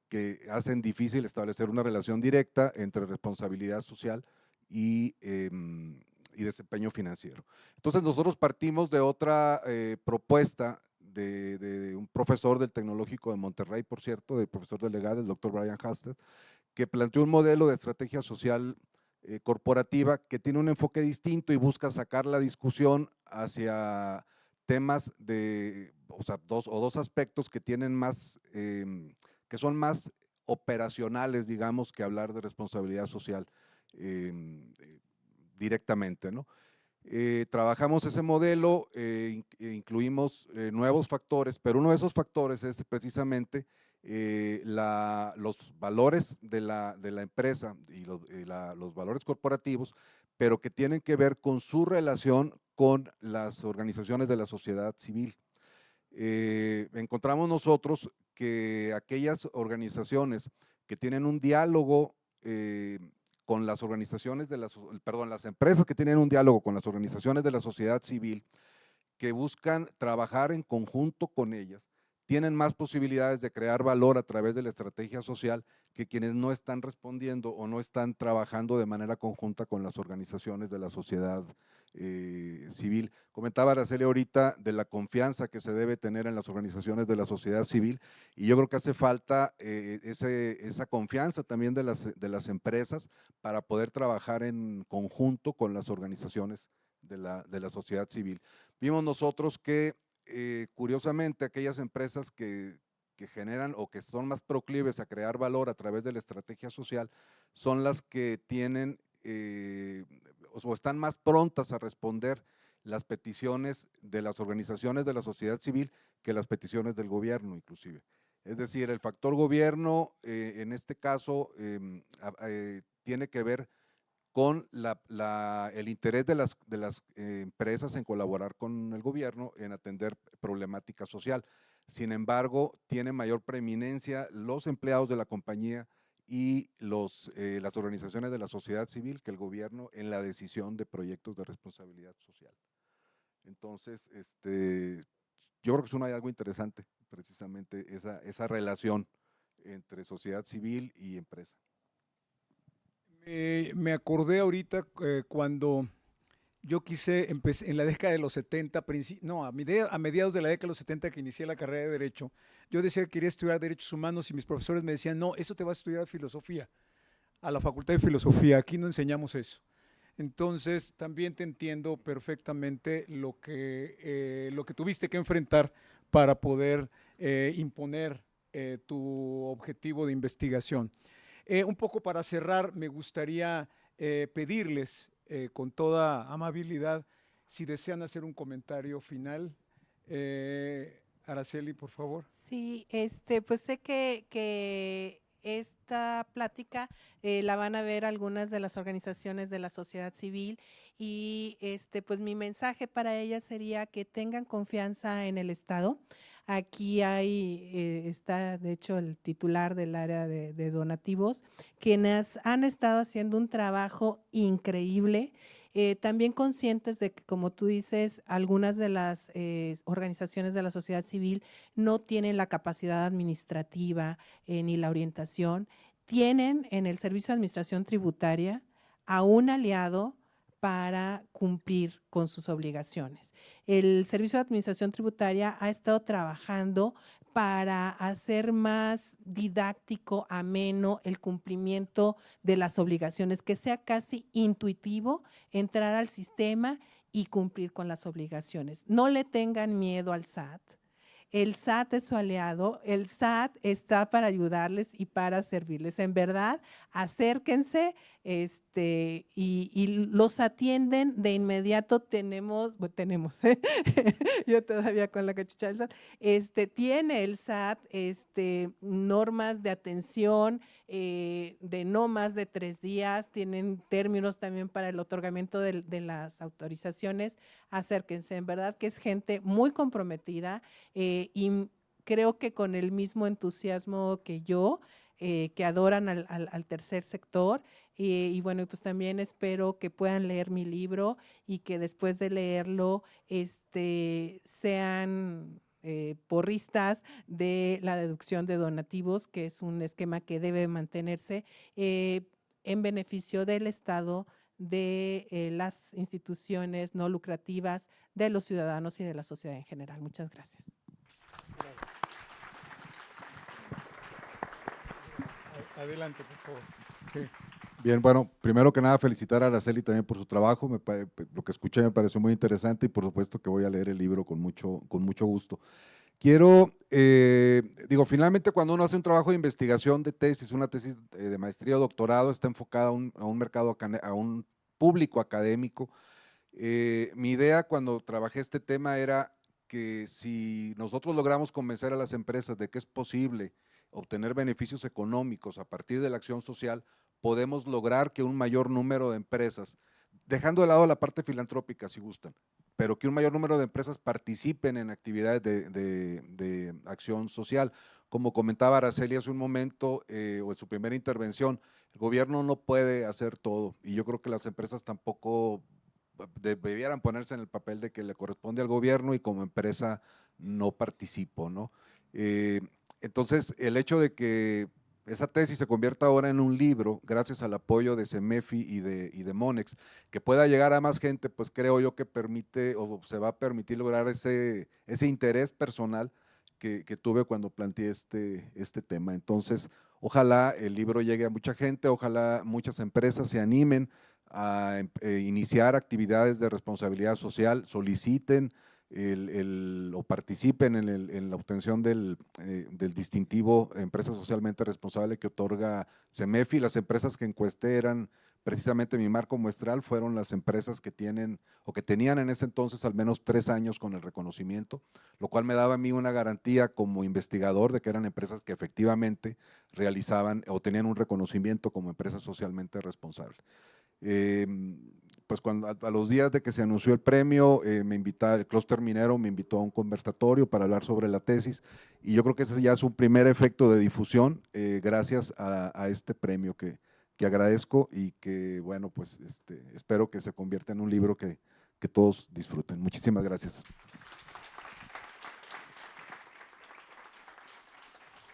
que hacen difícil establecer una relación directa entre responsabilidad social y desempeño financiero. Entonces nosotros partimos de otra propuesta de un profesor del Tecnológico de Monterrey, por cierto, del profesor delegado, el doctor Brian Hasted, que planteó un modelo de estrategia social corporativa que tiene un enfoque distinto y busca sacar la discusión hacia temas o sea, dos aspectos que tienen más, que son más operacionales, digamos, que hablar de responsabilidad social directamente, ¿no? Trabajamos ese modelo, incluimos nuevos factores, pero uno de esos factores es precisamente los valores de la empresa y los valores corporativos, pero que tienen que ver con su relación con las organizaciones de la sociedad civil. Encontramos nosotros que aquellas organizaciones que tienen un diálogo con las organizaciones las empresas que tienen un diálogo con las organizaciones de la sociedad civil, que buscan trabajar en conjunto con ellas, tienen más posibilidades de crear valor a través de la estrategia social que quienes no están respondiendo o no están trabajando de manera conjunta con las organizaciones de la sociedad civil. Comentaba Araceli ahorita de la confianza que se debe tener en las organizaciones de la sociedad civil y yo creo que hace falta esa confianza también de las empresas para poder trabajar en conjunto con las organizaciones de la sociedad civil. Vimos nosotros que curiosamente aquellas empresas que generan o que son más proclives a crear valor a través de la estrategia social son las que tienen o están más prontas a responder las peticiones de las organizaciones de la sociedad civil que las peticiones del gobierno inclusive. Es decir, el factor gobierno en este caso tiene que ver con el interés de las empresas en colaborar con el gobierno en atender problemática social. Sin embargo, tiene mayor preeminencia los empleados de la compañía y las organizaciones de la sociedad civil que el gobierno en la decisión de proyectos de responsabilidad social. Entonces, yo creo que es un hallazgo interesante, precisamente esa relación entre sociedad civil y empresa. Me acordé ahorita cuando yo quise, empecé en la década de los 70, a mediados de la década de los 70 que inicié la carrera de Derecho, yo decía que quería estudiar Derechos Humanos y mis profesores me decían, no, eso te vas a estudiar Filosofía, a la Facultad de Filosofía, aquí no enseñamos eso. Entonces, también te entiendo perfectamente lo que tuviste que enfrentar para poder imponer tu objetivo de investigación. Un poco para cerrar, me gustaría pedirles con toda amabilidad si desean hacer un comentario final. Araceli, por favor. Sí, pues sé que esta plática la van a ver algunas de las organizaciones de la sociedad civil y pues mi mensaje para ellas sería que tengan confianza en el Estado. Aquí está de hecho el titular del área de donativos, quienes han estado haciendo un trabajo increíble, también conscientes de que, como tú dices, algunas de las organizaciones de la sociedad civil no tienen la capacidad administrativa ni la orientación. Tienen en el Servicio de Administración Tributaria a un aliado para cumplir con sus obligaciones. El Servicio de Administración Tributaria ha estado trabajando para hacer más didáctico, ameno el cumplimiento de las obligaciones, que sea casi intuitivo entrar al sistema y cumplir con las obligaciones. No le tengan miedo al SAT. El SAT es su aliado, el SAT está para ayudarles y para servirles. En verdad, acérquense y los atienden de inmediato. Tenemos yo todavía con la cachucha del SAT, tiene el SAT normas de atención de no más de 3 días, tienen términos también para el otorgamiento de las autorizaciones. Acérquense, en verdad que es gente muy comprometida y creo que con el mismo entusiasmo que yo, que adoran al tercer sector. Y bueno, pues también espero que puedan leer mi libro y que después de leerlo sean porristas de la deducción de donativos, que es un esquema que debe mantenerse en beneficio del Estado, de las instituciones no lucrativas, de los ciudadanos y de la sociedad en general. Muchas gracias. Adelante, por favor. Sí. Bien, bueno, primero que nada felicitar a Araceli también por su trabajo, lo que escuché me pareció muy interesante y por supuesto que voy a leer el libro con mucho gusto. Quiero, finalmente cuando uno hace un trabajo de investigación de tesis, una tesis de maestría o doctorado, está enfocada a un mercado, a un público académico. Mi idea cuando trabajé este tema era que si nosotros logramos convencer a las empresas de que es posible obtener beneficios económicos a partir de la acción social, podemos lograr que un mayor número de empresas, dejando de lado la parte filantrópica si gustan, pero que un mayor número de empresas participen en actividades de acción social. Como comentaba Araceli hace un momento, o en su primera intervención, el gobierno no puede hacer todo y yo creo que las empresas tampoco debieran ponerse en el papel de que le corresponde al gobierno y como empresa no participo, ¿no? Entonces, el hecho de que esa tesis se convierta ahora en un libro, gracias al apoyo de CEMEFI y de Monex, que pueda llegar a más gente, pues creo yo que permite o se va a permitir lograr ese interés personal que tuve cuando planteé este tema. Entonces, ojalá el libro llegue a mucha gente, ojalá muchas empresas se animen a iniciar actividades de responsabilidad social, soliciten o participen en la obtención del distintivo Empresa Socialmente Responsable que otorga CEMEFI. Las empresas que encuesté eran precisamente mi marco muestral, fueron las empresas que tienen o que tenían en ese entonces al menos 3 años con el reconocimiento, lo cual me daba a mí una garantía como investigador de que eran empresas que efectivamente realizaban o tenían un reconocimiento como empresa socialmente responsable. Pues cuando a los días de que se anunció el premio, el Clúster Minero me invitó a un conversatorio para hablar sobre la tesis y yo creo que ese ya es un primer efecto de difusión gracias a este premio que agradezco y que, bueno, pues espero que se convierta en un libro que todos disfruten. Muchísimas gracias.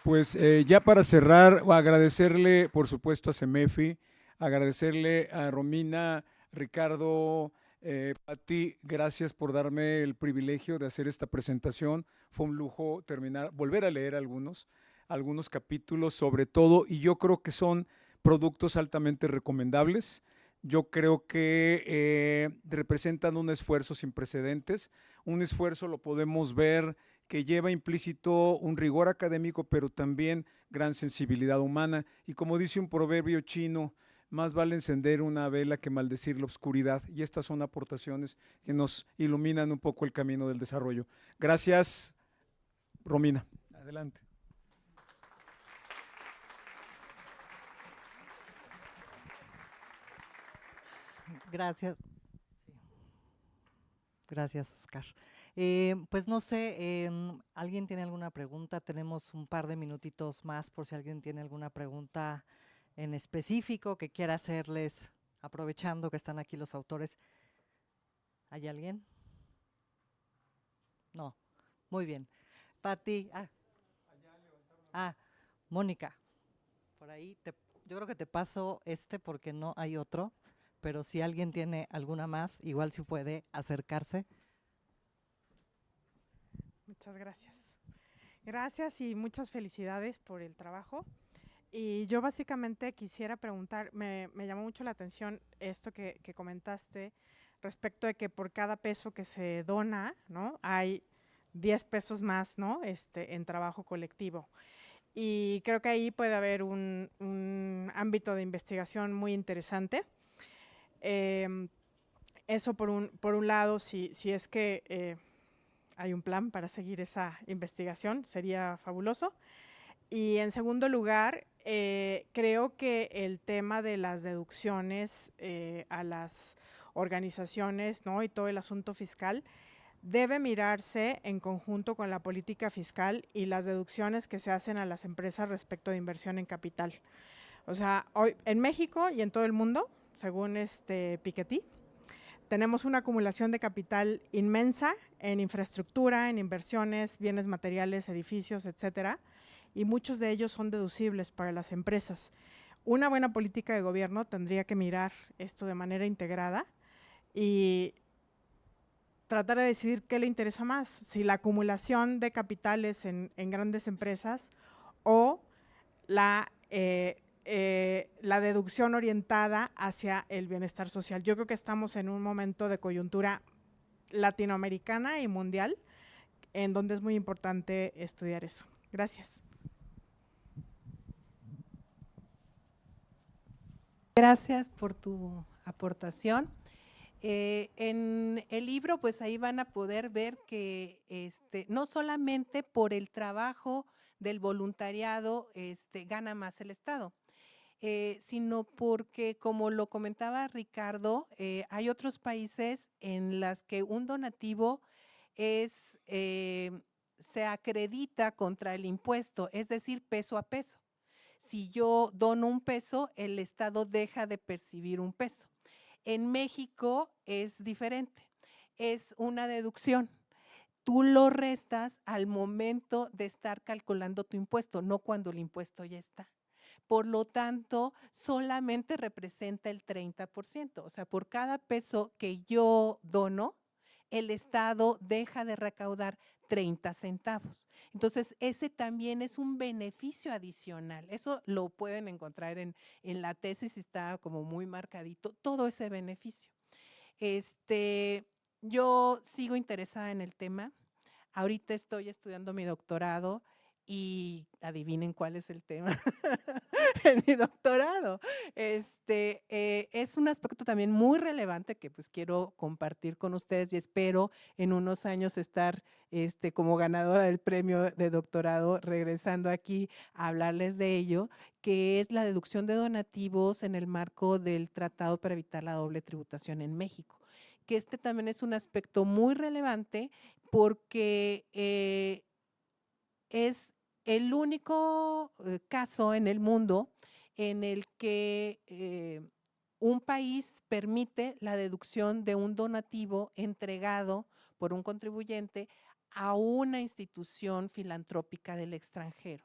Pues ya para cerrar, agradecerle por supuesto a CEMEFI, agradecerle a Romina, Ricardo, a ti, gracias por darme el privilegio de hacer esta presentación. Fue un lujo volver a leer algunos capítulos sobre todo, y yo creo que son productos altamente recomendables. Yo creo que representan un esfuerzo sin precedentes, un esfuerzo lo podemos ver que lleva implícito un rigor académico, pero también gran sensibilidad humana. Y como dice un proverbio chino, más vale encender una vela que maldecir la oscuridad. Y estas son aportaciones que nos iluminan un poco el camino del desarrollo. Gracias, Romina. Adelante. Gracias. Gracias, Oscar. Pues no sé, ¿alguien tiene alguna pregunta? Tenemos un par de minutitos más por si alguien tiene alguna pregunta en específico que quiera hacerles, aprovechando que están aquí los autores. ¿Hay alguien? No. Muy bien. Pati. Mónica. Por ahí, yo creo que te paso porque no hay otro, pero si alguien tiene alguna más, igual si puede acercarse. Muchas gracias. Gracias y muchas felicidades por el trabajo. Y yo básicamente quisiera preguntar, me llamó mucho la atención esto que comentaste respecto de que por cada peso que se dona, ¿no?, hay 10 pesos más, ¿no?, en trabajo colectivo. Y creo que ahí puede haber un ámbito de investigación muy interesante. Eso por un lado, si es que hay un plan para seguir esa investigación, sería fabuloso. Y en segundo lugar, creo que el tema de las deducciones a las organizaciones, ¿no?, y todo el asunto fiscal debe mirarse en conjunto con la política fiscal y las deducciones que se hacen a las empresas respecto de inversión en capital. O sea, hoy en México y en todo el mundo, según Piketty, tenemos una acumulación de capital inmensa en infraestructura, en inversiones, bienes materiales, edificios, etcétera, y muchos de ellos son deducibles para las empresas. Una buena política de gobierno tendría que mirar esto de manera integrada y tratar de decidir qué le interesa más, si la acumulación de capitales en grandes empresas o la deducción orientada hacia el bienestar social. Yo creo que estamos en un momento de coyuntura latinoamericana y mundial en donde es muy importante estudiar eso. Gracias. Gracias por tu aportación. En el libro, pues ahí van a poder ver que no solamente por el trabajo del voluntariado gana más el Estado, sino porque, como lo comentaba Ricardo, hay otros países en los que un donativo se acredita contra el impuesto, es decir, peso a peso. Si yo dono un peso, el Estado deja de percibir un peso. En México es diferente, es una deducción. Tú lo restas al momento de estar calculando tu impuesto, no cuando el impuesto ya está. Por lo tanto, solamente representa el 30%. O sea, por cada peso que yo dono, el Estado deja de recaudar 30 centavos. Entonces, ese también es un beneficio adicional. Eso lo pueden encontrar en la tesis, está como muy marcadito, todo ese beneficio. Yo sigo interesada en el tema. Ahorita estoy estudiando mi doctorado y adivinen cuál es el tema en mi doctorado. Es un aspecto también muy relevante que pues quiero compartir con ustedes y espero en unos años estar como ganadora del premio de doctorado regresando aquí a hablarles de ello, que es la deducción de donativos en el marco del Tratado para evitar la doble tributación en México, que también es un aspecto muy relevante porque es el único caso en el mundo en el que un país permite la deducción de un donativo entregado por un contribuyente a una institución filantrópica del extranjero.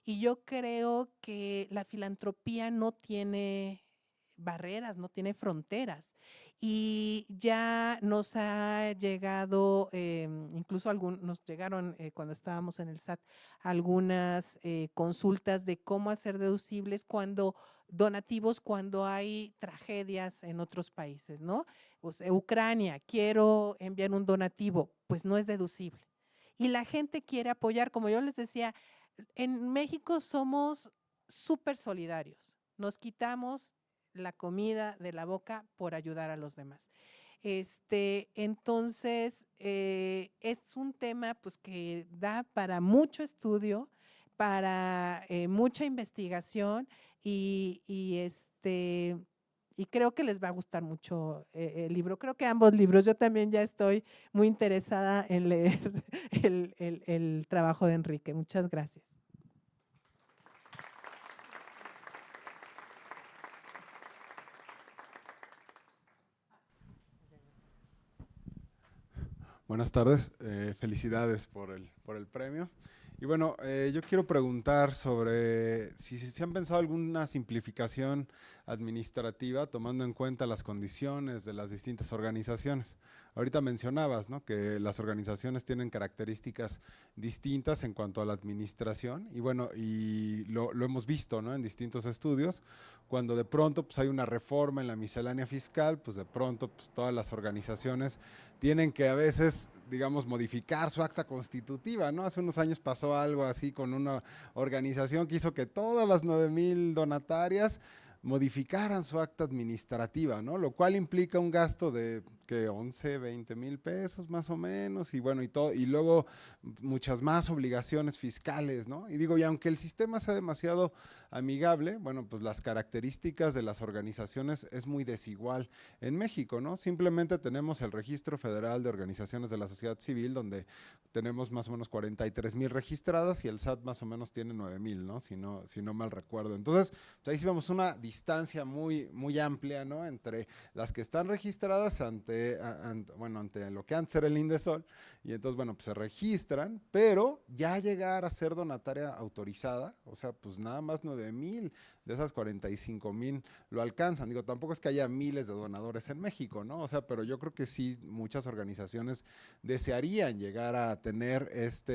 Y yo creo que la filantropía no tiene barreras, no tiene fronteras. Y ya nos ha llegado, incluso nos llegaron cuando estábamos en el SAT, algunas consultas de cómo hacer deducibles donativos cuando hay tragedias en otros países, ¿no? O sea, Ucrania, quiero enviar un donativo, pues no es deducible. Y la gente quiere apoyar, como yo les decía, en México somos súper solidarios, nos quitamos la comida de la boca por ayudar a los demás. Entonces, es un tema pues que da para mucho estudio, para mucha investigación y y creo que les va a gustar mucho el libro. Creo que ambos libros, yo también ya estoy muy interesada en leer el trabajo de Enrique. Muchas gracias. Buenas tardes, felicidades por el premio. Y bueno, yo quiero preguntar sobre si se han pensado alguna simplificación administrativa tomando en cuenta las condiciones de las distintas organizaciones. Ahorita mencionabas, ¿no?, que las organizaciones tienen características distintas en cuanto a la administración y bueno, y lo hemos visto, ¿no?, en distintos estudios. Cuando de pronto pues, hay una reforma en la miscelánea fiscal, pues de pronto pues, todas las organizaciones tienen que a veces, digamos, modificar su acta constitutiva, ¿no? Hace unos años pasó algo así con una organización que hizo que todas las 9,000 donatarias modificaran su acta administrativa, ¿no? Lo cual implica un gasto de que 11, 20 mil pesos más o menos, y bueno, y luego muchas más obligaciones fiscales, ¿no? Y digo, y aunque el sistema sea demasiado amigable, bueno, pues las características de las organizaciones es muy desigual en México, ¿no? Simplemente tenemos el Registro Federal de Organizaciones de la Sociedad Civil, donde tenemos más o menos 43,000 registradas y el SAT más o menos tiene 9,000, ¿no? Si no mal recuerdo. Entonces, pues ahí sí vemos una distancia muy, muy amplia, ¿no?, entre las que están registradas ante lo que antes era el INDESOL, y entonces, bueno, pues se registran, pero ya llegar a ser donataria autorizada, o sea, pues nada más 9,000 de esas 45,000 lo alcanzan. Digo, tampoco es que haya miles de donadores en México, ¿no? O sea, pero yo creo que sí muchas organizaciones desearían llegar a tener esta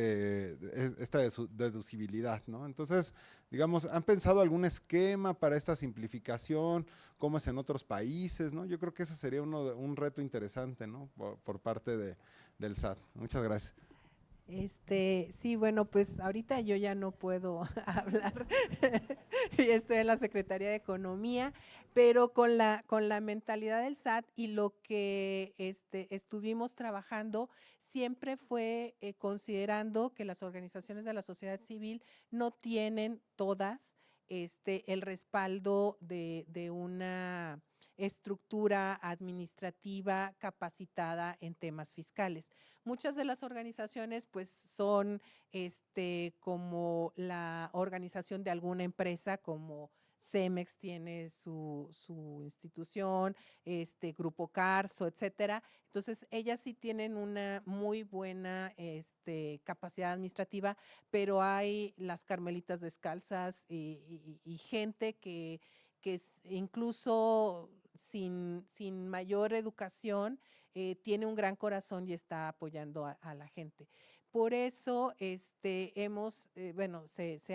deducibilidad, ¿no? Entonces, digamos, ¿han pensado algún esquema para esta simplificación? ¿Cómo es en otros países, no? Yo creo que ese sería un reto interesante, ¿no?, por parte del SAT. Muchas gracias. Sí, bueno, pues ahorita yo ya no puedo hablar, y estoy en la Secretaría de Economía, pero con la mentalidad del SAT y lo que estuvimos trabajando siempre fue considerando que las organizaciones de la sociedad civil no tienen todas el respaldo de una estructura administrativa capacitada en temas fiscales. Muchas de las organizaciones pues son como la organización de alguna empresa, como Cemex tiene su institución, Grupo Carso, etcétera. Entonces, ellas sí tienen una muy buena capacidad administrativa, pero hay las Carmelitas Descalzas y gente que incluso sin mayor educación, tiene un gran corazón y está apoyando a la gente. Por eso se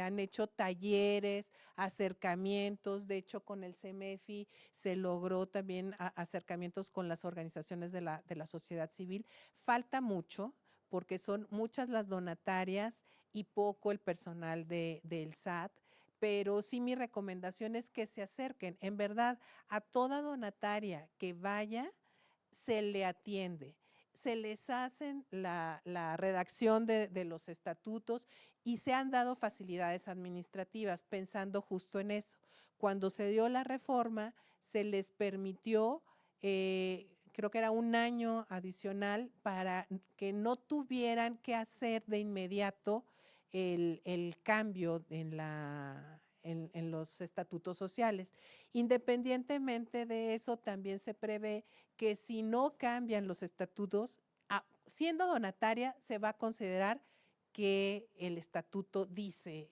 han hecho talleres, acercamientos. De hecho, con el CEMEFI se logró también acercamientos con las organizaciones de la sociedad civil. Falta mucho porque son muchas las donatarias y poco el personal del SAT. Pero sí, mi recomendación es que se acerquen. En verdad, a toda donataria que vaya, se le atiende. Se les hacen la redacción de los estatutos y se han dado facilidades administrativas pensando justo en eso. Cuando se dio la reforma, se les permitió, creo que era 1 año adicional para que no tuvieran que hacer de inmediato el cambio en los estatutos sociales. Independientemente de eso, también se prevé que si no cambian los estatutos, siendo donataria, se va a considerar que el estatuto dice,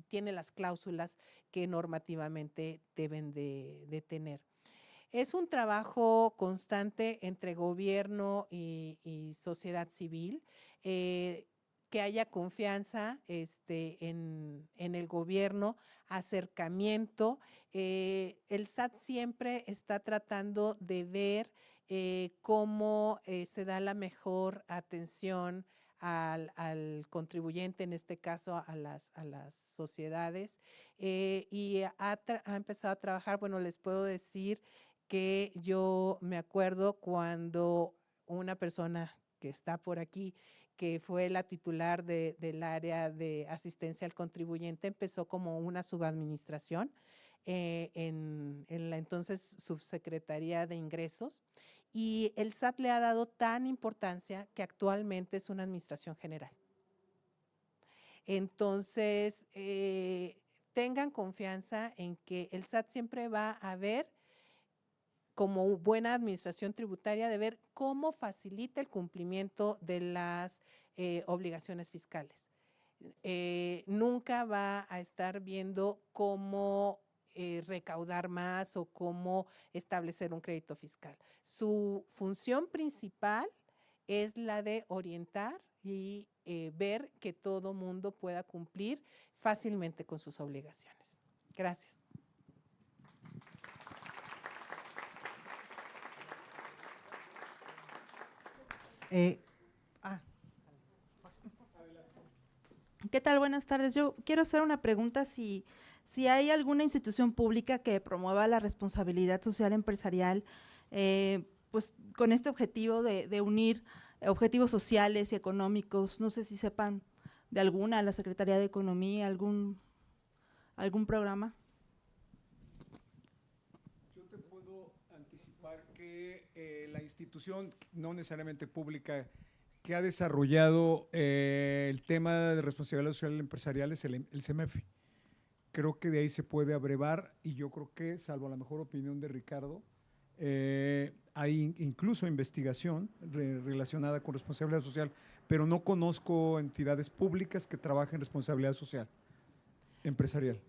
tiene las cláusulas que normativamente deben de tener. Es un trabajo constante entre gobierno y sociedad civil, que haya confianza en el gobierno, acercamiento. El SAT siempre está tratando de ver cómo se da la mejor atención al contribuyente, en este caso a las sociedades, y ha empezado a trabajar. Bueno, les puedo decir que yo me acuerdo cuando una persona que está por aquí, que fue la titular del área de asistencia al contribuyente, empezó como una subadministración. en la entonces Subsecretaría de Ingresos, y el SAT le ha dado tan importancia que actualmente es una administración general. Entonces, tengan confianza en que el SAT siempre va a ver, como buena administración tributaria, de ver cómo facilita el cumplimiento de las obligaciones fiscales. Nunca va a estar viendo cómo recaudar más o cómo establecer un crédito fiscal. Su función principal es la de orientar y ver que todo mundo pueda cumplir fácilmente con sus obligaciones. Gracias. ¿Qué tal? Buenas tardes. Yo quiero hacer una pregunta, si hay alguna institución pública que promueva la responsabilidad social empresarial, pues con este objetivo de unir objetivos sociales y económicos. No sé si sepan de alguna, la Secretaría de Economía, algún programa. Yo te puedo anticipar que la institución, no necesariamente pública, que ha desarrollado el tema de responsabilidad social empresarial es el CEMEFI. Creo que de ahí se puede abrevar, y yo creo que, salvo la mejor opinión de Ricardo, hay incluso investigación relacionada con responsabilidad social, pero no conozco entidades públicas que trabajen responsabilidad social empresarial.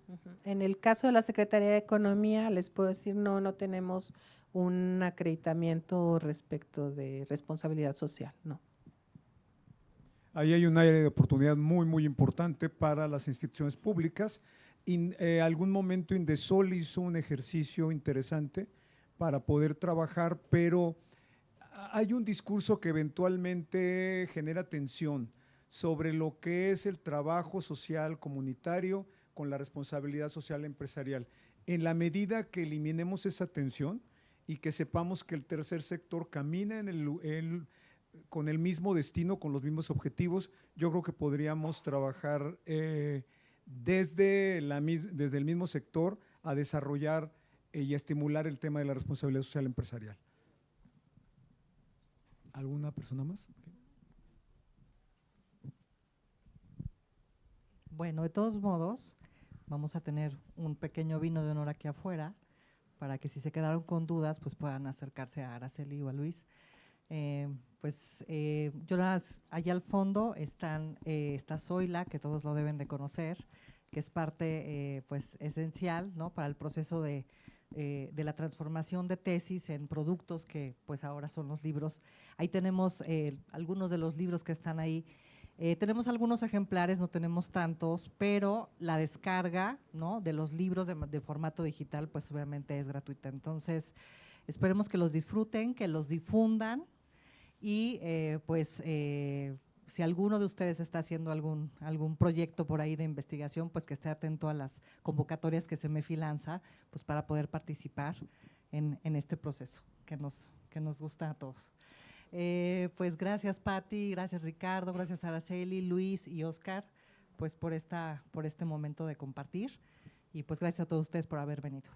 En el caso de la Secretaría de Economía, les puedo decir, no tenemos un acreditamiento respecto de responsabilidad social, no. Ahí hay un área de oportunidad muy, muy importante para las instituciones públicas. Algún momento Indesol hizo un ejercicio interesante para poder trabajar, pero hay un discurso que eventualmente genera tensión sobre lo que es el trabajo social comunitario con la responsabilidad social empresarial. En la medida que eliminemos esa tensión y que sepamos que el tercer sector camina con el mismo destino, con los mismos objetivos, yo creo que podríamos trabajar desde el mismo sector a desarrollar y a estimular el tema de la responsabilidad social empresarial. ¿Alguna persona más? Bueno, de todos modos, vamos a tener un pequeño vino de honor aquí afuera para que si se quedaron con dudas, pues puedan acercarse a Araceli o a Luis. Allá al fondo está Zoila, que todos lo deben de conocer, que es parte pues esencial, ¿no?, para el proceso de la transformación de tesis en productos que pues ahora son los libros. Ahí tenemos algunos de los libros que están ahí. Tenemos algunos ejemplares, no tenemos tantos, pero la descarga, ¿no?, de los libros de formato digital pues obviamente es gratuita. Entonces esperemos que los disfruten, que los difundan, y si alguno de ustedes está haciendo algún proyecto por ahí de investigación, pues que esté atento a las convocatorias que CEMEFI lanza, pues para poder participar en este proceso que nos gusta a todos. Pues gracias Pati, gracias Ricardo, gracias Araceli, Luis y Oscar, pues por este momento de compartir, y pues gracias a todos ustedes por haber venido.